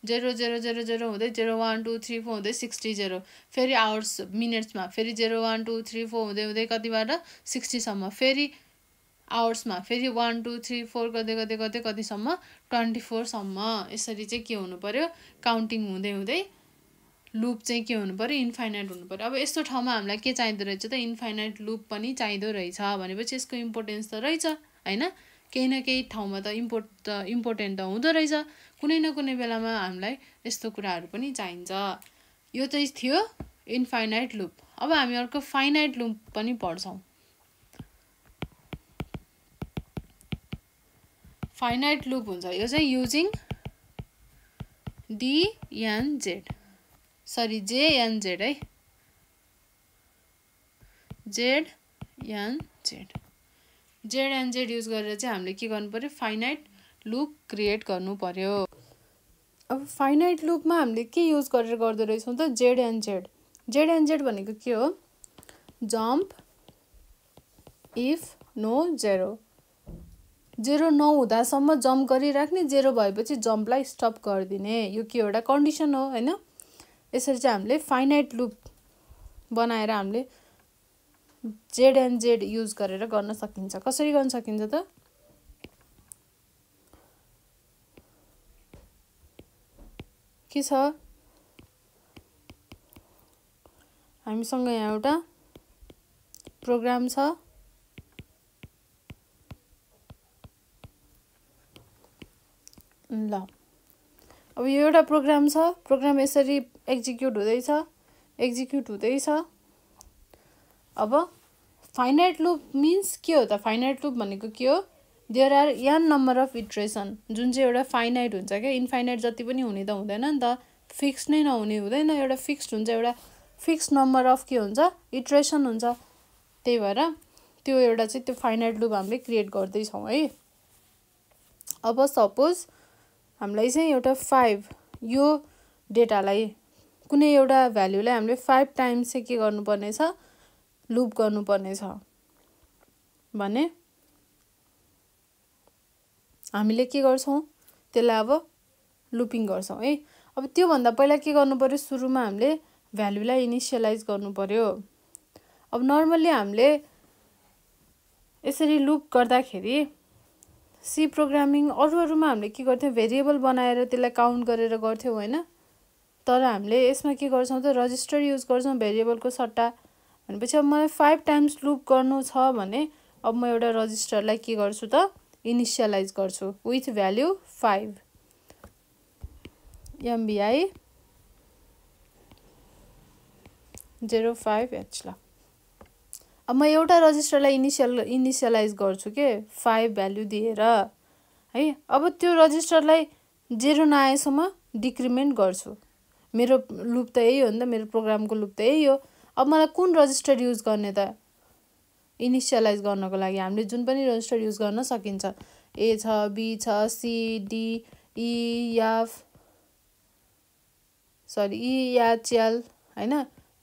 [SPEAKER 1] 0 0 0 0 हुँदै 0 1 2 3 4 हुँदै 60 0, फेरि आवर्स मिनट्समा फेरि 0 1 2 3 4 हुँदै हुँदै कतिबाट 60 सम्म, फेरि आवर्समा फेरि 1 2 3 4 गर्दै गर्दै गर्दै कतिसम्म 24 सम्म। यसरी चाहिँ के हुनु पर्यो काउन्टिङ हुँदै हुँदै लुप चाहिँ के हुनु पर्यो इन्फाइनाइट हुनु पर्यो। अब यस्तो ठाउँमा हामीलाई के चाहिँदो रहेछ त इन्फाइनाइट लुप पनि चाहिँदो रहेछ भनेपछि यसको इम्पोर्टेन्स त रहेछ हैन। केही न केही ठाउँमा त इम्पोर्टेन्ट त हुँदो रहेछ, कुनै न कुनै बेलामा हामीलाई यस्तो कुराहरू पनि चाहिन्छ। यो चाहिँ थियो इन्फाइनाइट लुप। अब हामी अर्को फाइनाइट लुप पनि पढ्छौँ। फाइनाइट लुप हुन्छ यो चाहिँ युजिङ जेएनजेड है, जेएनजेड युज गरेर चाहिँ हामीले के गर्नु पर्यो फाइनाइट लुप क्रिएट गर्नु पर्यो। अब फाइनाइट लुपमा हामीले के युज गरेर गर्दो रहेछौँ त जेएनजेड भनेको के हो जम्प इफ नो 0 नहुँदासम्म जम्प गरिराख्ने, 0 भएपछि जम्पलाई स्टप गरिदिने, यो के एउटा कन्डिसन हो हैन। यसरी चाहिँ हामीले फाइनाइट लुप बनाएर हामीले जेएनजेड युज गरेर गर्न सकिन्छ। कसरी गर्न सकिन्छ त के छ हामीसँग यहाँ एउटा प्रोग्राम छ, ल अब यो एउटा प्रोग्राम छ, प्रोग्राम यसरी एक्जिक्युट हुँदैछ। अब फाइनाइट लुप मिन्स के हो त फाइनाइट लुप भनेको के हो there are n number of iteration, जुन चाहिँ एउटा फाइनाइट हुन्छ क्या, इन्फाइनाइट जति पनि हुने त हुँदैन नि त, फिक्स नै नहुने हुँदैन, एउटा फिक्स्ड हुन्छ, एउटा फिक्स नम्बर अफ के हुन्छ इटरेसन हुन्छ। त्यही भएर त्यो एउटा चाहिँ त्यो फाइनाइट लुप हामीले क्रिएट गर्दैछौँ है। अब सपोज हामीलाई चाहिँ एउटा 5 यो डेटालाई कुनै एउटा भ्यालुलाई हामीले 5 टाइम्स चाहिँ के गर्नुपर्ने छ लुप गर्नुपर्ने छ भने हामीले के गर्छौँ त्यसलाई अब लुपिङ गर्छौँ है। अब त्योभन्दा पहिला के गर्नु पर्यो सुरुमा हामीले भ्यालुलाई इनिसियलाइज गर्नु पर्यो। अब नर्मल्ली हामीले यसरी लुप गर्दाखेरि सी प्रोग्रामिङ अरूमा हामीले के गर्थ्यौँ भेरिएबल बनाएर त्यसलाई काउन्ट गरेर गर्थ्यौँ हैन। तर हामीले यसमा के गर्छौँ त रजिस्टर युज गर्छौँ भेरिएबलको सट्टा। भनेपछि अब मलाई 5 टाइम्स लुप गर्नु छ भने अब म एउटा रजिस्टरलाई के गर्छु त इनिसियलाइज गर्छु विथ भ्यालु 5 MBI 05H ल। अब म एउटा रजिस्टरलाई इनिसियलाइज गर्छु के 5 भ्यालु दिएर है। अब त्यो रजिस्टरलाई 0 नआएसम्म डिक्रिमेन्ट गर्छु। मेरो लुप त यही हो नि त, मेरो प्रोग्रामको लुप त यही हो। अब मलाई कुन रजिस्टर युज गर्ने त इनिसियलाइज गर्नको लागि? हामीले जुन पनि रजिस्टर युज गर्न सकिन्छ। ए छ, बी छ, सी, डी, ई, एफ, सरी ई, एच, एल हैन,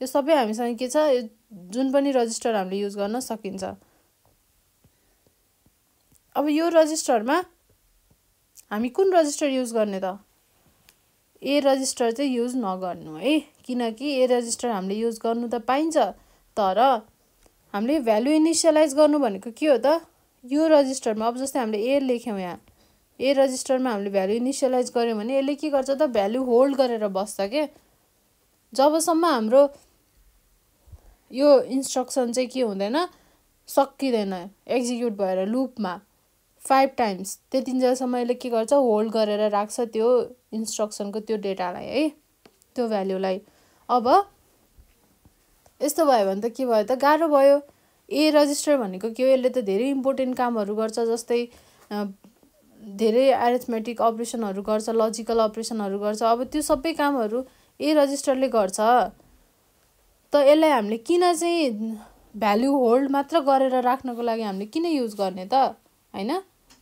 [SPEAKER 1] यो सबै हामीसँग के छ, जुन पनि रजिस्टर हामीले युज गर्न सकिन्छ। अब यो रजिस्टरमा हामी कुन रजिस्टर युज गर्ने त? ए रजिस्टर चाहिँ युज नगर्नु है, किनकि ए रजिस्टर हामीले युज गर्नु त पाइन्छ, तर हामीले भ्यालु इनिसियलाइज गर्नु भनेको के हो त? यो रजिस्टरमा अब जस्तै हामीले ए लेख्यौँ, यहाँ ए रजिस्टरमा हामीले भ्यालु इनिसियलाइज गर्यौँ भने यसले के गर्छ त? भ्यालु होल्ड गरेर बस्छ के। जबसम्म हाम्रो यो इन्स्ट्रक्सन चाहिँ के हुँदैन, सकिँदैन एक्जिक्युट भएर लुपमा 5 टाइम्स, त्यतिन्जेलसम्म यसले के गर्छ? होल्ड गरेर राख्छ त्यो इन्स्ट्रक्सनको त्यो डेटालाई है, त्यो भ्यालुलाई। अब यस्तो भयो भने त के भयो त? गाह्रो भयो। ए रजिस्टर भनेको के हो? यसले त धेरै इम्पोर्टेन्ट कामहरू गर्छ, जस्तै धेरै एरिथमेटिक अपरेसनहरू गर्छ, लजिकल अपरेसनहरू गर्छ। अब त्यो सबै कामहरू ए रजिस्टरले गर्छ, त यसलाई हामीले किन चाहिँ भ्यालु होल्ड मात्र गरेर राख्नको लागि हामीले किन युज गर्ने त? हैन,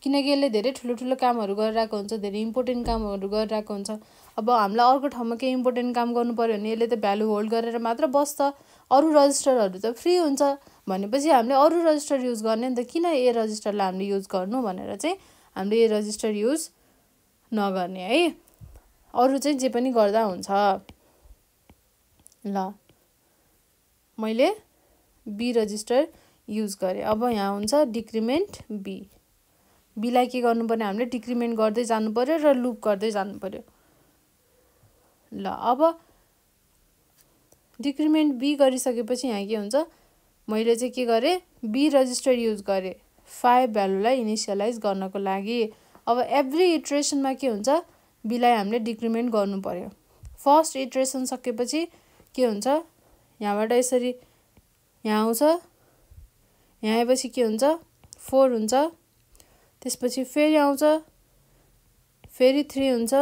[SPEAKER 1] किनकि यसले धेरै ठुलो ठुलो कामहरू गरिरहेको हुन्छ, धेरै इम्पोर्टेन्ट कामहरू गरिरहेको हुन्छ। अब हामीलाई अर्को ठाउँमा केही इम्पोर्टेन्ट काम गर्नु पर्यो भने यसले त भ्यालु होल्ड गरेर मात्र बस्छ, अरू रजिस्टरहरू त फ्री हुन्छ। भनेपछि हामीले अरू रजिस्टर युज गर्ने नि त, किन ए रजिस्टरलाई हामीले युज गर्नु भनेर चाहिँ हामीले ए रजिस्टर युज नगर्ने है। अरू चाहिँ जे पनि गर्दा हुन्छ। ल मैले बी रजिस्टर युज गरेँ। अब यहाँ हुन्छ डिक्रिमेन्ट बी। बीलाई के गर्नु पर्यो? हामीले डिक्रिमेन्ट गर्दै जानु पर्यो र लुप गर्दै जानु पर्यो। ल अब डिक्रिमेन्ट बी गरिसकेपछि यहाँ के हुन्छ? मैले चाहिँ के गरेँ? बी रजिस्टर युज गरेँ 5 भ्यालुलाई इनिसियलाइज गर्नको लागि। अब एभ्री इटरेसनमा के हुन्छ? बीलाई हामीले डिक्रिमेन्ट गर्नु पर्यो। फर्स्ट इटरेसन सकेपछि के हुन्छ? यहाँबाट यसरी यहाँ आउँछ, यहाँ आएपछि के हुन्छ? 4 हुन्छ, त्यसपछि फेरि आउँछ, फेरि 3 हुन्छ,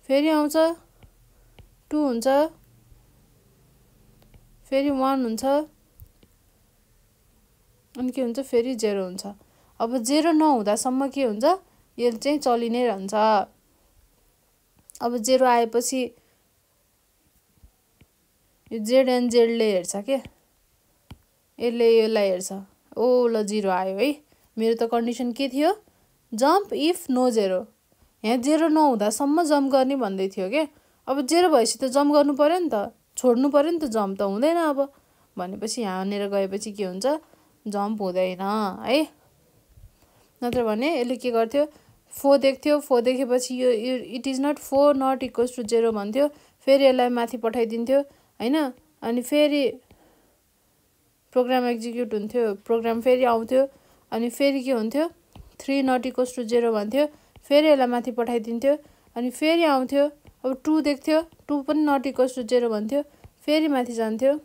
[SPEAKER 1] फेरि आउँछ 2 हुन्छ, फेरि 1 हुन्छ, अनि के हुन्छ? फेरि 0 हुन्छ। अब 0 नहुँदासम्म के हुन्छ? यो चाहिँ चलि नै रहन्छ। अब 0 आएपछि यो जेड एन्ड जेडले हेर्छ के, यसले यसलाई हेर्छ। ओ ल 0 आयो है। मेरो त कन्डिसन के थियो? Jump if no 0। यहाँ 0 नहुँदासम्म जम्प गर्ने भन्दै थियो के। अब 0 भएपछि त जम्प गर्नु पर्यो नि त, छोड्नु पर्यो नि त, जम्प त हुँदैन। अब भनेपछि यहाँनिर गएपछि के हुन्छ? जम्प हुँदैन है। नत्र भने यसले के गर्थ्यो? 4 देख्थ्यो, 4 देखेपछि यो it is not 4 not equals to 0 भन्थ्यो, फेरि यसलाई माथि पठाइदिन्थ्यो हैन, अनि फेरि प्रोग्राम एक्जिक्युट हुन्थ्यो, प्रोग्राम फेरि आउँथ्यो, अनि फेरि के हुन्थ्यो? 3 नट इक्वल्स टु 0 भन्थ्यो, फेरि यसलाई माथि पठाइदिन्थ्यो, अनि फेरि आउँथ्यो। अब 2 देख्थ्यो, 2 पनि नट इक्वल्स टु 0 भन्थ्यो, फेरि माथि जान्थ्यो,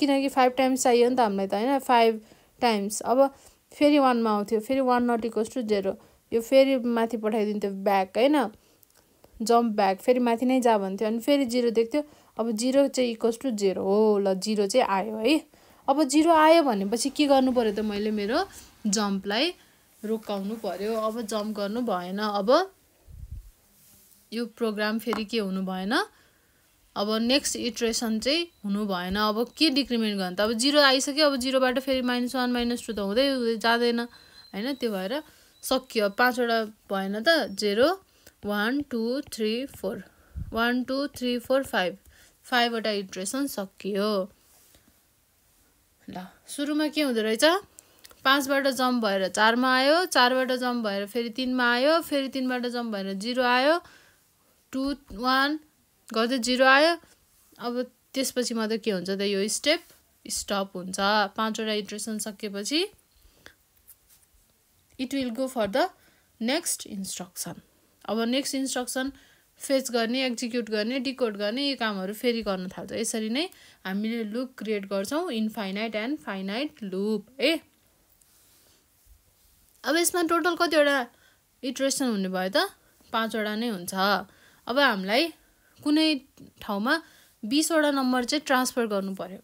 [SPEAKER 1] किनकि 5 टाइम्स चाहियो नि त हामीलाई त हैन, 5 टाइम्स। अब फेरि 1 मा आउँथ्यो, फेरि 1 नट इक्वल्स टु 0, यो फेरि माथि पठाइदिन्थ्यो ब्याक हैन, जम्प ब्याक, फेरि माथि नै जा भन्थ्यो, अनि फेरि 0 देख्थ्यो। अब 0 चाहिँ इक्वल्स टु 0 हो। ल 0 चाहिँ आयो है। अब 0 आयो भनेपछि के गर्नु पर्यो त? मैले मेरो जम्पलाई रोकाउनु पर्यो। अब जम्प गर्नु भएन। अब यो प्रोग्राम फेरि के हुनु भएन? अब नेक्स्ट इटरेसन चाहिँ हुनु भएन। अब के डिक्रिमेन्ट गर्नु त? अब 0 आइसक्यो, अब 0 बाट फेरि -1 -2 त हुँदै जाँदैन हैन, त्यो भएर सकियो। 5 वटा भएन त? 0 1 2 3 4 1 2 3 4 5 5 वटा इटरेसन सकियो। ल सुरुमा के हुँदो रहेछ? 5 बाट जम्प भएर 4 मा आयो, 4 बाट जम्प भएर फेरि 3 मा आयो, फेरि 3 बाट जम्प भएर 0 आयो, 2 1 गर्दै 0 आयो। अब त्यसपछि मात्र के हुन्छ त? यो स्टेप स्टप हुन्छ। 5 वटा इटरेसन सकेपछि it will go for the next instruction. अब नेक्स्ट इन्स्ट्रक्सन फेच गर्ने, एक्जिक्युट गर्ने, डिकोड गर्ने, यो कामहरू फेरि गर्न थाल्छ। यसरी नै हामीले लुप क्रिएट गर्छौँ, इन्फाइनाइट एन्ड फाइनाइट लुप है। अब यसमा टोटल कतिवटा इटरेसन हुने भयो त 5 वटा नै हुन्छ। अब हामीलाई कुनै ठाउँमा 20 वटा नम्बर चाहिँ ट्रान्सफर गर्नु पर्यो।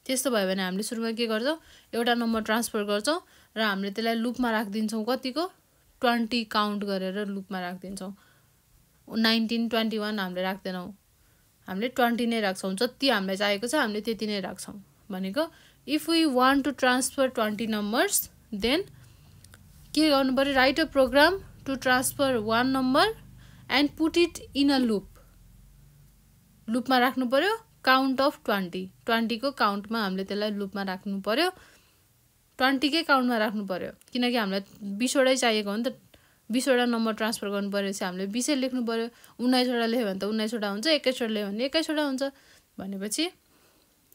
[SPEAKER 1] त्यस्तो भयो भने हामीले सुरुमा के गर्छौँ, एउटा नम्बर ट्रान्सफर गर्छौँ र हामीले त्यसलाई लुपमा राखिदिन्छौँ। कतिको 20 काउन्ट गरेर लुपमा राखिदिन्छौँ। 19, 21 हामीले राख्दैनौँ, हामीले 20 नै राख्छौँ। जति हामीलाई चाहिएको छ हामीले त्यति नै राख्छौँ। भनेको if we want to transfer 20 numbers then के गर्नु पर्यो, write a program to transfer 1 number and put it in a loop. लुपमा राख्नु पर्यो काउन्ट अफ 20 को काउन्टमा हामीले त्यसलाई लुपमा राख्नु पर्यो। 20 कै काउन्टमा राख्नु पर्यो, किनकि हामीलाई 20 वटै चाहिएको हो नि त। 20 वटा नम्बर ट्रान्सफर गर्नु पर्यो चाहिँ हामीले 20 लेख्नु पर्यो। 19 वटा लेख्यो भने त 19 वटा हुन्छ, 21 वटा लेख्यो भने 21 वटा हुन्छ। भनेपछि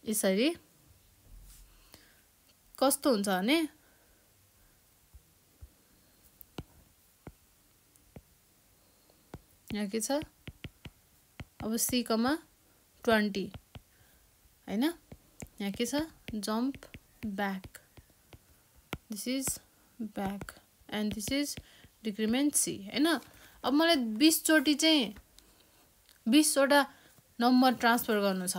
[SPEAKER 1] यसरी कस्तो हुन्छ भने यहाँ के छ, अब C, 20 हैन, यहाँ के छ, jump back, this is back and this is decrement C हैन। अब मलाई 20 चोटि चाहिँ 20 वटा नम्बर ट्रान्सफर गर्नु छ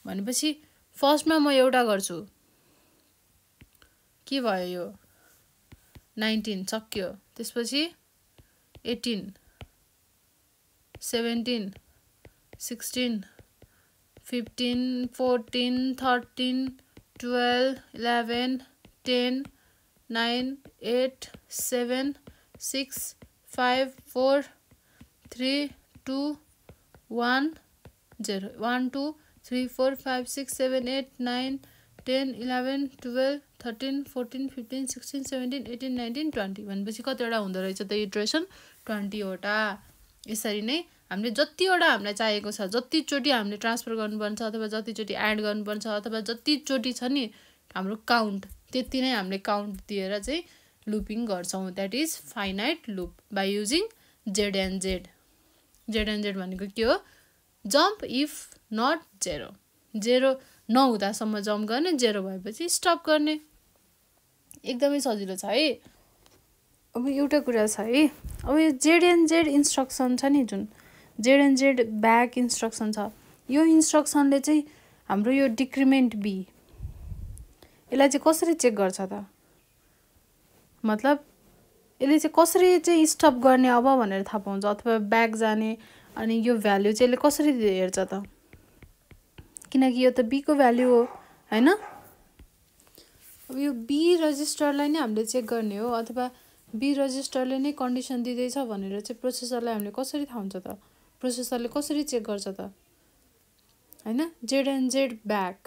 [SPEAKER 1] भनेपछि फर्स्टमा म एउटा गर्छु, के भयो यो 19 सक्यो। त्यसपछि 18, 17, 16, 15, 14, 13, 12, 11, 10, 9, 8, 7, 6, 5, 4, 3, 2, 1, 0. 1, 2, 3, 4, 5, 6, 7, 8, 9, 10, 11, 12, 13, 14, 15, 16, 17, 18, 19, 20 भनेपछि कतिवटा हुँदो रहेछ त इटरेसन, 20 वटा। यसरी नै हामीले जतिवटा हामीलाई चाहिएको छ, जतिचोटि हामीले ट्रान्सफर गर्नुपर्छ अथवा जतिचोटि एड गर्नुपर्छ अथवा जतिचोटि छ नि हाम्रो काउन्ट, त्यति नै हामीले काउन्ट दिएर चाहिँ लुपिङ गर्छौँ। That is finite loop by using Z and Z. Z and Z भनेको के हो, जम्प इफ नट 0, 0 नहुँदासम्म जम्प गर्ने, 0 भएपछि स्टप गर्ने। एकदमै सजिलो छ है। अब एउटा कुरा छ है, अब यो जेड एन्ड जेड इन्स्ट्रक्सन छ नि, जुन Z and Z back instruction छ, यो इन्स्ट्रक्सनले चाहिँ हाम्रो यो डिक्रिमेन्ट बी यसलाई चाहिँ कसरी चेक गर्छ त, मतलब यसले चाहिँ कसरी चाहिँ स्टप गर्ने अब भनेर थाहा पाउँछ अथवा ब्याक जाने, अनि यो भ्याल्यु चाहिँ यसले कसरी हेर्छ त, किनकि यो त बी को भ्याल्यु हो हैन। अब यो बी रजिस्टरलाई नै हामीले चेक गर्ने हो अथवा बी रजिस्टरले नै कन्डिसन दिँदैछ भनेर चाहिँ प्रोसेसरलाई हामीले कसरी थाहा हुन्छ त, प्रोसेसरले कसरी चेक गर्छ त हैन। जेड एन्ड जेड ब्याक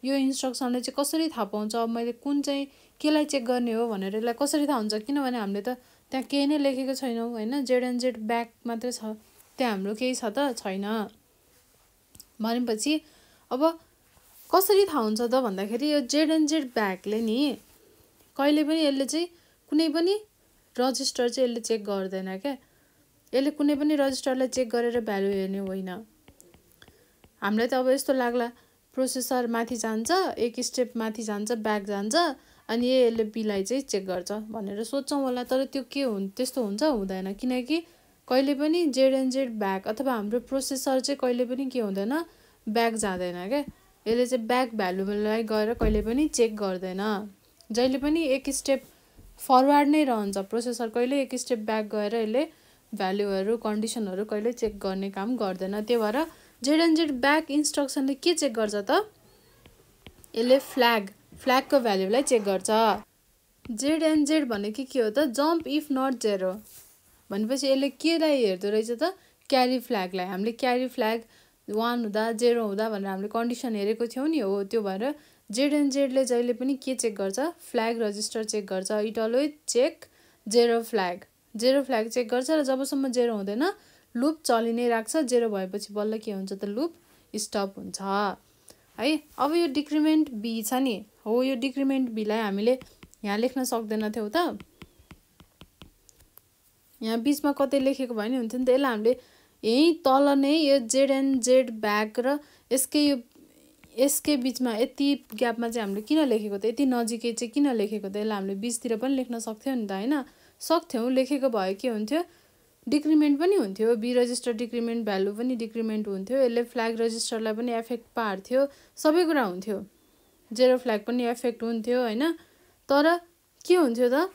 [SPEAKER 1] यो इन्स्ट्रक्सनले चाहिँ कसरी थाहा पाउँछ अब मैले कुन चाहिँ केलाई चेक गर्ने हो भनेर यसलाई कसरी थाहा हुन्छ, किनभने हामीले त त्यहाँ केही नै लेखेको छैनौँ हैन। जेड एन्ड जेड ब्याक मात्रै छ, त्यहाँ हाम्रो केही छ त छैन। भनेपछि अब कसरी थाहा हुन्छ त भन्दाखेरि यो जेड एन्ड जेड ब्याकले नि कहिले पनि यसले चाहिँ कुनै पनि रजिस्टर चाहिँ यसले चेक गर्दैन क्या। यसले कुनै पनि रजिस्टरलाई चेक गरेर भ्यालु हेर्ने होइन। हामीलाई त अब यस्तो लाग्ला प्रोसेसर माथि जान्छ, एक स्टेप माथि जान्छ, ब्याक जान्छ, अनि यसले बीलाई चाहिँ चेक गर्छ भनेर सोच्छौँ होला, तर त्यो के त्यस्तो हुन्छ हुँदैन, किनकि कहिले पनि जेड एन्ड जेड ब्याक अथवा हाम्रो प्रोसेसर चाहिँ कहिले पनि के हुँदैन, ब्याक जाँदैन क्या। यसले चाहिँ ब्याक भ्यालुलाई गएर कहिले पनि चेक गर्दैन, जहिले पनि एक स्टेप फरवार्ड नै रहन्छ। प्रोसेसर कहिले एक स्टेप ब्याक गएर यसले भ्यालुहरू कन्डिसनहरू कहिले चेक गर्ने काम गर्दैन। त्यही भएर जेड एन्ड जेड ब्याक इन्स्ट्रक्सनले के चेक गर्छ त, यसले फ्ल्यागको भ्यालुलाई चेक गर्छ। जेड एन्ड जेड भनेको के हो त, जम्प इफ नट 0 भनेपछि यसले केलाई हेर्दो रहेछ त, क्यारी फ्ल्यागलाई। हामीले क्यारी फ्ल्याग 1 हुँदा 0 हुँदा भनेर हामीले कन्डिसन हेरेको थियौँ नि, हो त्यो भएर जेड एन्ड जेडले जहिले पनि के चेक गर्छ, फ्ल्याग रजिस्टर चेक गर्छ। It always check 0 flag, 0 flag check गर्छ र जबसम्म 0 हुँदैन लुप चलि नै राख्छ। 0 भएपछि बल्ल के हुन्छ त, लुप स्टप हुन्छ है। अब यो डिक्रिमेन्ट बी छ नि, हो यो डिक्रिमेन्ट बीलाई हामीले यहाँ लेख्न सक्दैनथ्यौँ त, यहाँ बिचमा कतै लेखेको भए नि हुन्थ्यो नि त। यसलाई हामीले यहीँ तल नै यो जेड एन्ड जेड ब्याक र यसकै बिचमा यति ग्यापमा चाहिँ हामीले किन लेखेको त, यति नजिकै चाहिँ किन लेखेको त, यसलाई हामीले बिचतिर पनि लेख्न सक्थ्यौँ नि त हैन। सक्थ्यौँ लेखेको भए के हुन्थ्यो डिक्रिमेन्ट पनि हुन्थ्यो बी रजिस्टर डिक्रिमेन्ट भ्यालु पनि डिक्रिमेन्ट हुन्थ्यो यसले फ्ल्याग रजिस्टरलाई पनि एफेक्ट पार्थ्यो सबै कुरा हुन्थ्यो जेरो फ्ल्याग पनि एफेक्ट हुन्थ्यो हैन तर के हुन्थ्यो त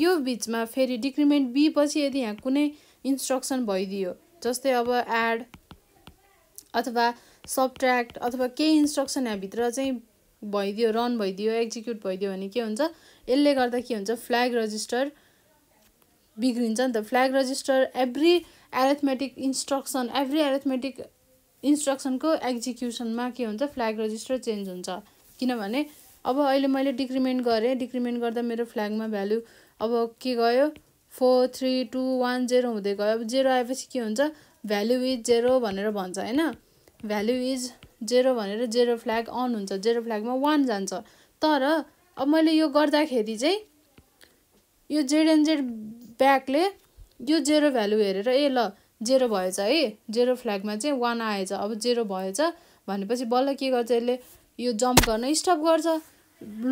[SPEAKER 1] यो बीचमा फेरि डिक्रिमेन्ट बी पछि यदि यहाँ कुनै इन्स्ट्रक्सन भइदियो जस्तै अब एड अथवा सबट्र्याक्ट अथवा केही इन्स्ट्रक्सन यहाँ भित्र चाहिँ भइदियो रन भइदियो एक्जिक्युट भइदियो भने के हुन्छ यसले गर्दा के हुन्छ फ्ल्याग रजिस्टर बिग्रिन्छ नि त फ्ल्याग रजिस्टर एभ्री एरिथमेटिक इन्स्ट्रक्सनको एक्जिक्युसनमा के हुन्छ फ्ल्याग रजिस्टर चेन्ज हुन्छ किनभने अब अहिले मैले डिक्रिमेन्ट गरेँ डिक्रिमेन्ट गर्दा मेरो फ्ल्यागमा भ्यालु अब के गयो 4 3 2 1 0 हुँदै गयो अब 0 आएपछि के हुन्छ भ्यालु इज 0 भनेर भन्छ हैन भ्यालु इज 0 भनेर 0 फ्ल्याग अन हुन्छ 0 फ्ल्यागमा 1 जान्छ तर अब मैले यो गर्दाखेरि चाहिँ यो जेड ब्याकले यो 0 भ्यालु हेरेर ए ल 0 भएछ है 0 फ्ल्यागमा चाहिँ 1 आएछ अब 0 भएछ भनेपछि बल्ल के गर्छ यसले यो जम्प गर्न स्टप गर्छ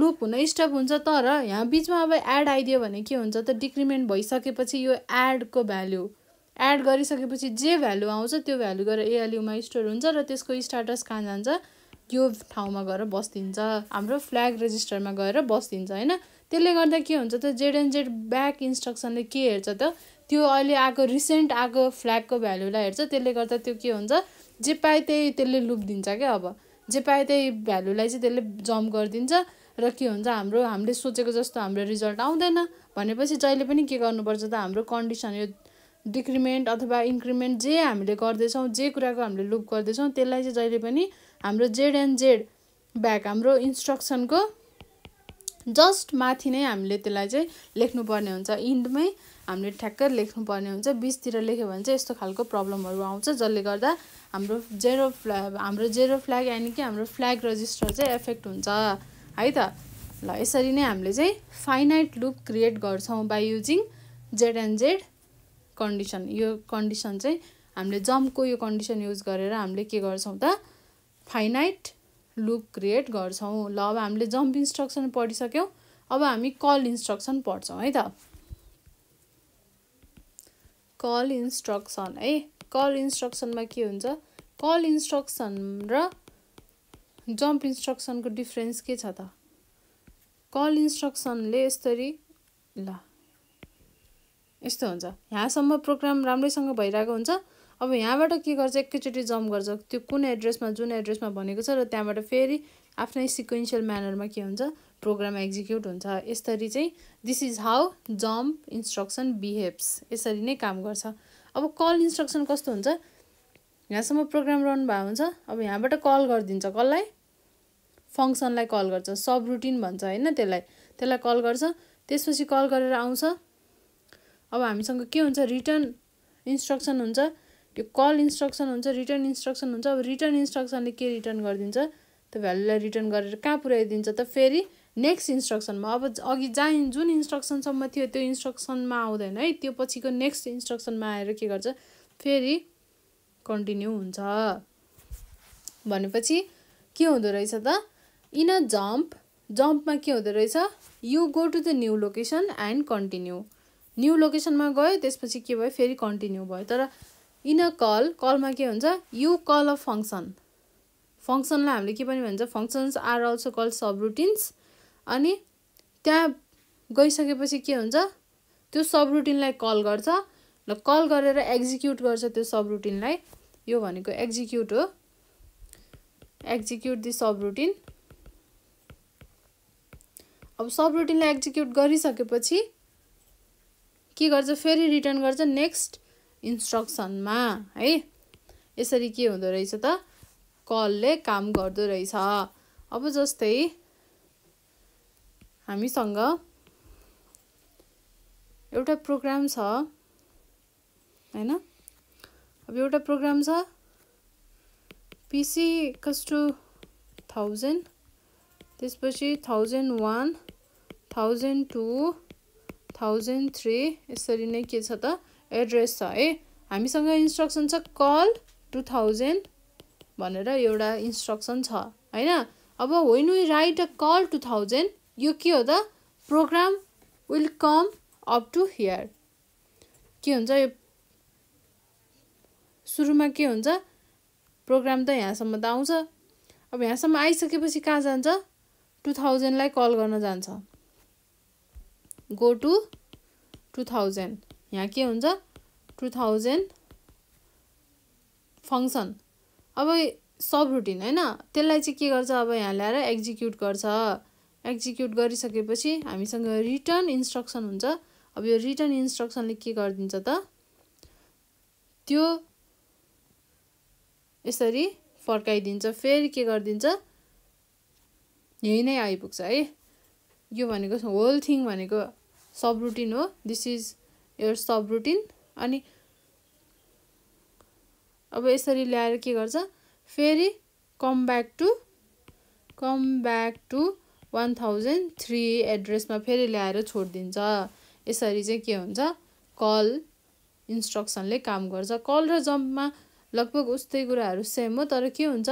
[SPEAKER 1] लुप हुन स्टप हुन्छ तर यहाँ बीचमा अब एड आइदियो भने के हुन्छ त डिक्रिमेन्ट भइसकेपछि यो एडको भ्यालु एड गरिसकेपछि जे भ्यालु आउँछ त्यो भ्यालु गएर एएलयुमा स्टोर हुन्छ र त्यसको स्ट्याटस कहाँ जान्छ यो ठाउँमा गएर बस्दिन्छ हाम्रो फ्ल्याग रजिस्टरमा गएर बस्दिन्छ हैन त्यसले गर्दा के हुन्छ त जेड ब्याक इन्स्ट्रक्सनले के हेर्छ त त्यो अहिले आएको रिसेन्ट आएको फ्ल्यागको भ्यालुलाई हेर्छ त्यसले गर्दा त्यो के हुन्छ जे पाए त्यही त्यसले लुप दिन्छ क्या अब जे पाए त्यही भ्यालुलाई चाहिँ त्यसले जम्प गरिदिन्छ र के हुन्छ हामीले सोचेको जस्तो हाम्रो रिजल्ट आउँदैन भनेपछि जहिले पनि के गर्नुपर्छ त हाम्रो कन्डिसन यो डिक्रिमेन्ट अथवा इन्क्रिमेन्ट जे हामीले गर्दैछौँ जे कुराको हामीले लुप गर्दैछौँ त्यसलाई चाहिँ जहिले पनि हाम्रो जेड ब्याक हाम्रो इन्स्ट्रक्सनको जस्ट माथि नै हामीले त्यसलाई चाहिँ लेख्नुपर्ने हुन्छ इन्डमै हामीले ठ्याक्क लेख्नुपर्ने हुन्छ बीचतिर लेख्यो भने चाहिँ यस्तो खालको प्रब्लमहरू आउँछ जसले गर्दा हाम्रो जेरो फ्ल्याग यानि कि हाम्रो फ्ल्याग रजिस्टर चाहिँ एफेक्ट हुन्छ है त ल यसरी नै हामीले चाहिँ फाइनाइट लुप क्रिएट गर्छौँ बाइ युजिङ जेड कन्डिसन यो कन्डिसन चाहिँ हामीले जम्पको यो कन्डिसन युज गरेर हामीले के गर्छौँ त फाइनाइट लुप क्रिएट गर्छौँ ल अब हामीले जम्प इन्स्ट्रक्सन पढिसक्यौँ अब हामी कल इन्स्ट्रक्सन पढ्छौँ है त कल इन्स्ट्रक्सन है कल इन्स्ट्रक्सनमा के हुन्छ कल इन्स्ट्रक्सन र जम्प इन्स्ट्रक्सनको डिफरेन्स के छ त कल इन्स्ट्रक्सनले यसरी ल यस्तो हुन्छ यहाँसम्म प्रोग्राम राम्रैसँग भइरहेको हुन्छ अब यहाँबाट के गर्छ एकैचोटि जम्प गर्छ त्यो कुन एड्रेसमा जुन एड्रेसमा भनेको छ र त्यहाँबाट फेरि आफ्नै सिक्वेन्शियल म्यानरमा के हुन्छ प्रोग्राम एक्जिक्युट हुन्छ यसरी चाहिँ this is how jump instruction behaves यसरी नै काम गर्छ अब कल इन्स्ट्रक्सन कस्तो हुन्छ यहाँसम्म प्रोग्राम रन भएको हुन्छ अब यहाँबाट कल गरिदिन्छ कसलाई फङ्सनलाई कल गर्छ सब रुटिन भन्छ हैन त्यसलाई कल गर्छ त्यसपछि कल गरेर आउँछ अब हामीसँग के हुन्छ रिटर्न इन्स्ट्रक्सन हुन्छ यो कल इन्स्ट्रक्सन हुन्छ रिटर्न इन्स्ट्रक्सन हुन्छ अब रिटर्न इन्स्ट्रक्सनले के रिटर्न गरिदिन्छ त्यो भ्यालुलाई रिटर्न गरेर कहाँ पुर्याइदिन्छ त फेरि नेक्स्ट इन्स्ट्रक्सनमा अब अघि जहाँ जुन इन्स्ट्रक्सनसम्म थियो त्यो इन्स्ट्रक्सनमा आउँदैन है त्यो पछिको नेक्स्ट इन्स्ट्रक्सनमा आएर के गर्छ फेरि कन्टिन्यू हुन्छ भनेपछि के हुँदो रहेछ त इन अ जम्पमा के हुँदो रहेछ you go to the new location and continue new लोकेसनमा गयो त्यसपछि के भयो फेरि कन्टिन्यू भयो तर इन अ कलमा के हुन्छ यु कल अ फङ्सनलाई हामीले के पनि भन्छ functions are also call subroutines अनि त्यहाँ गइसकेपछि के हुन्छ त्यो सब रुटिनलाई कल गर्छ ल कल गरेर एक्जिक्युट गर्छ त्यो सब रुटिनलाई यो भनेको एक्जिक्युट हो एक्जिक्युट दि सब रुटिन अब सब रुटिनलाई एक्जिक्युट गरिसकेपछि के गर्छ फेरि रिटर्न गर्छ नेक्स्ट इन्स्ट्रक्सनमा है यसरी के हुँदो रहेछ त कलले काम गर्दो रहेछ अब जस्तै हामीसँग एउटा प्रोग्राम छ हैन अब एउटा प्रोग्राम छ पीसी इक्वल्स टु 1000 त्यसपछि 1001 1002 1003 यसरी नै के छ त एड्रेस छ है हामीसँग इन्स्ट्रक्सन छ कल 2000 भनेर एउटा इन्स्ट्रक्सन छ हैन अब when we write a call 2000 यो के हो त program will come up to here के हुन्छ यो सुरुमा के हुन्छ प्रोग्राम त यहाँसम्म त आउँछ अब यहाँसम्म आइसकेपछि कहाँ जान्छ 2000 लाई कल गर्न जान्छ गो टु 2000 यहाँ के हुन्छ 2000 फंक्सन अब सब रुटिन हैन त्यसलाई चाहिँ के गर्छ अब यहाँ ल्याएर एक्जिक्युट गर्छ एक्जिक्युट गरिसकेपछि हामीसँग रिटर्न इन्स्ट्रक्सन हुन्छ अब यो रिटर्न इन्स्ट्रक्सनले के गरिदिन्छ त त्यो यसरी फर्काइदिन्छ फेरि के गरिदिन्छ यही नै आइपुग्छ है यो भनेको होल थिङ भनेको सब रुटिन हो this is your sub routine अनि अब यसरी ल्याएर के गर्छ फेरि कम ब्याक टु 1003 एड्रेसमा फेरि ल्याएर छोड्दिन्छ यसरी चाहिँ के हुन्छ कल इन्स्ट्रक्सनले काम गर्छ कल र जम्पमा लगभग उस्तै कुराहरू सेम हो तर के हुन्छ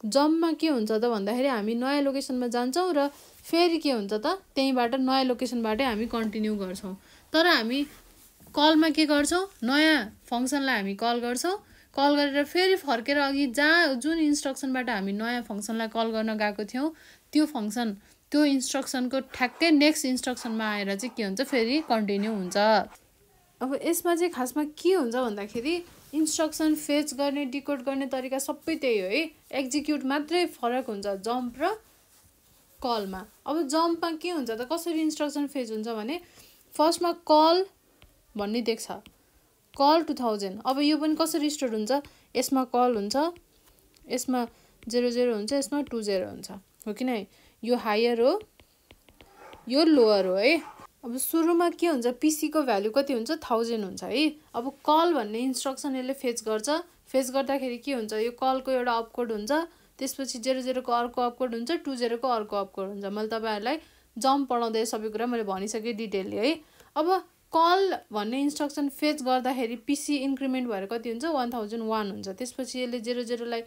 [SPEAKER 1] जम्पमा के हुन्छ त भन्दाखेरि हामी नयाँ लोकेसनमा जान्छौँ र फेरि के हुन्छ त त्यहीबाट नयाँ लोकेसनबाटै हामी कन्टिन्यू गर्छौँ तर हामी कलमा के गर्छौँ नयाँ फंक्सनलाई हामी कल गर्छौँ कल गरेर फेरि फर्केर अघि जुन इन्स्ट्रक्सनबाट हामी नयाँ फंक्सनलाई कल गर्न गएको थियौँ त्यो फंक्सन त्यो इन्स्ट्रक्सनको ठ्याक्कै नेक्स्ट इन्स्ट्रक्सनमा आएर चाहिँ के हुन्छ फेरि कन्टिन्यू हुन्छ अब यसमा चाहिँ खासमा के हुन्छ भन्दाखेरि इन्स्ट्रक्सन फेच गर्ने डिकोड गर्ने तरिका सबै त्यही हो है एक्जिक्युट मात्रै फरक हुन्छ जम्प र कलमा अब जम्पमा के हुन्छ त कसरी इन्स्ट्रक्सन फेच हुन्छ भने फर्स्टमा कल भन्ने देख्छ कल 2000 अब यो पनि कसरी स्टोर हुन्छ यसमा कल हुन्छ यसमा 00 हुन्छ यसमा 20 हुन्छ हो कि नै यो हायर हो यो लोअर हो है अब सुरुमा के हुन्छ पीसी को भ्यालु कति हुन्छ 1000 हुन्छ है अब कल भन्ने इन्स्ट्रक्सन यसले फेच गर्छ फेच गर्दाखेरि के हुन्छ यो कलको एउटा अपकोड हुन्छ त्यसपछि 00 को अर्को अपकोड हुन्छ 20 को अर्को अपकोड हुन्छ मैले तपाईहरुलाई जम्प पढाउँदै सबै कुरा मैले भनिसके डिटेलली है अब कल भन्ने इन्स्ट्रक्सन फेच गर्दाखेरि पीसी इन्क्रिमेन्ट भएर कति हुन्छ 1001 हुन्छ त्यसपछि यसले 00 लाई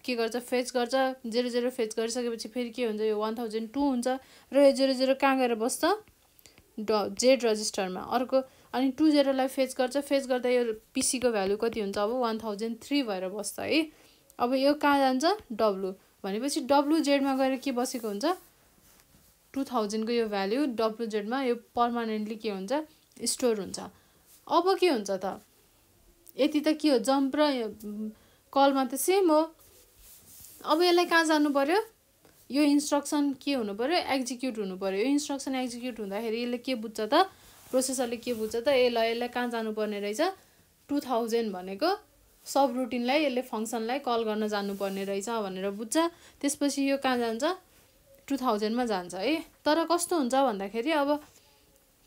[SPEAKER 1] के गर्छ फेच गर्छ 00 फेच गरिसकेपछि फेरि के हुन्छ यो 1002 हुन्छ र यो 00 कहाँ गएर बस्छ जेड रजिस्टरमा अर्को अनि 20 लाई फेच गर्दा यो पीसी को भ्यालु कति हुन्छ अब 1003 भएर बस्छ है अब यो कहाँ जान्छ डब्लु भनेपछि डब्लु जेडमा गएर के बसेको हुन्छ 2000 को यो भ्यालु डब्लु जेडमा यो पर्मानेन्टली के हुन्छ स्टोर हुन्छ अब के हुन्छ त यति त के हो जम्प र कलमा त सेम हो अब यसलाई कहाँ जानु पर्यो यो इन्स्ट्रक्सन के हुनु पर्यो एक्जिक्युट हुनु पर्यो यो इन्स्ट्रक्सन एक्जिक्युट हुँदाखेरि यसले के बुझ्छ त प्रोसेसरले के बुझ्छ त यसलाई कहाँ जानु पर्ने रहेछ 2000 भनेको सब रुटिनलाई यसले फंक्सनलाई कल गर्न जानु पर्ने रहेछ भनेर बुझ्छ त्यसपछि यो कहाँ जान्छ 2000 मा जान्छ है तर कस्तो हुन्छ भन्दाखेरि अब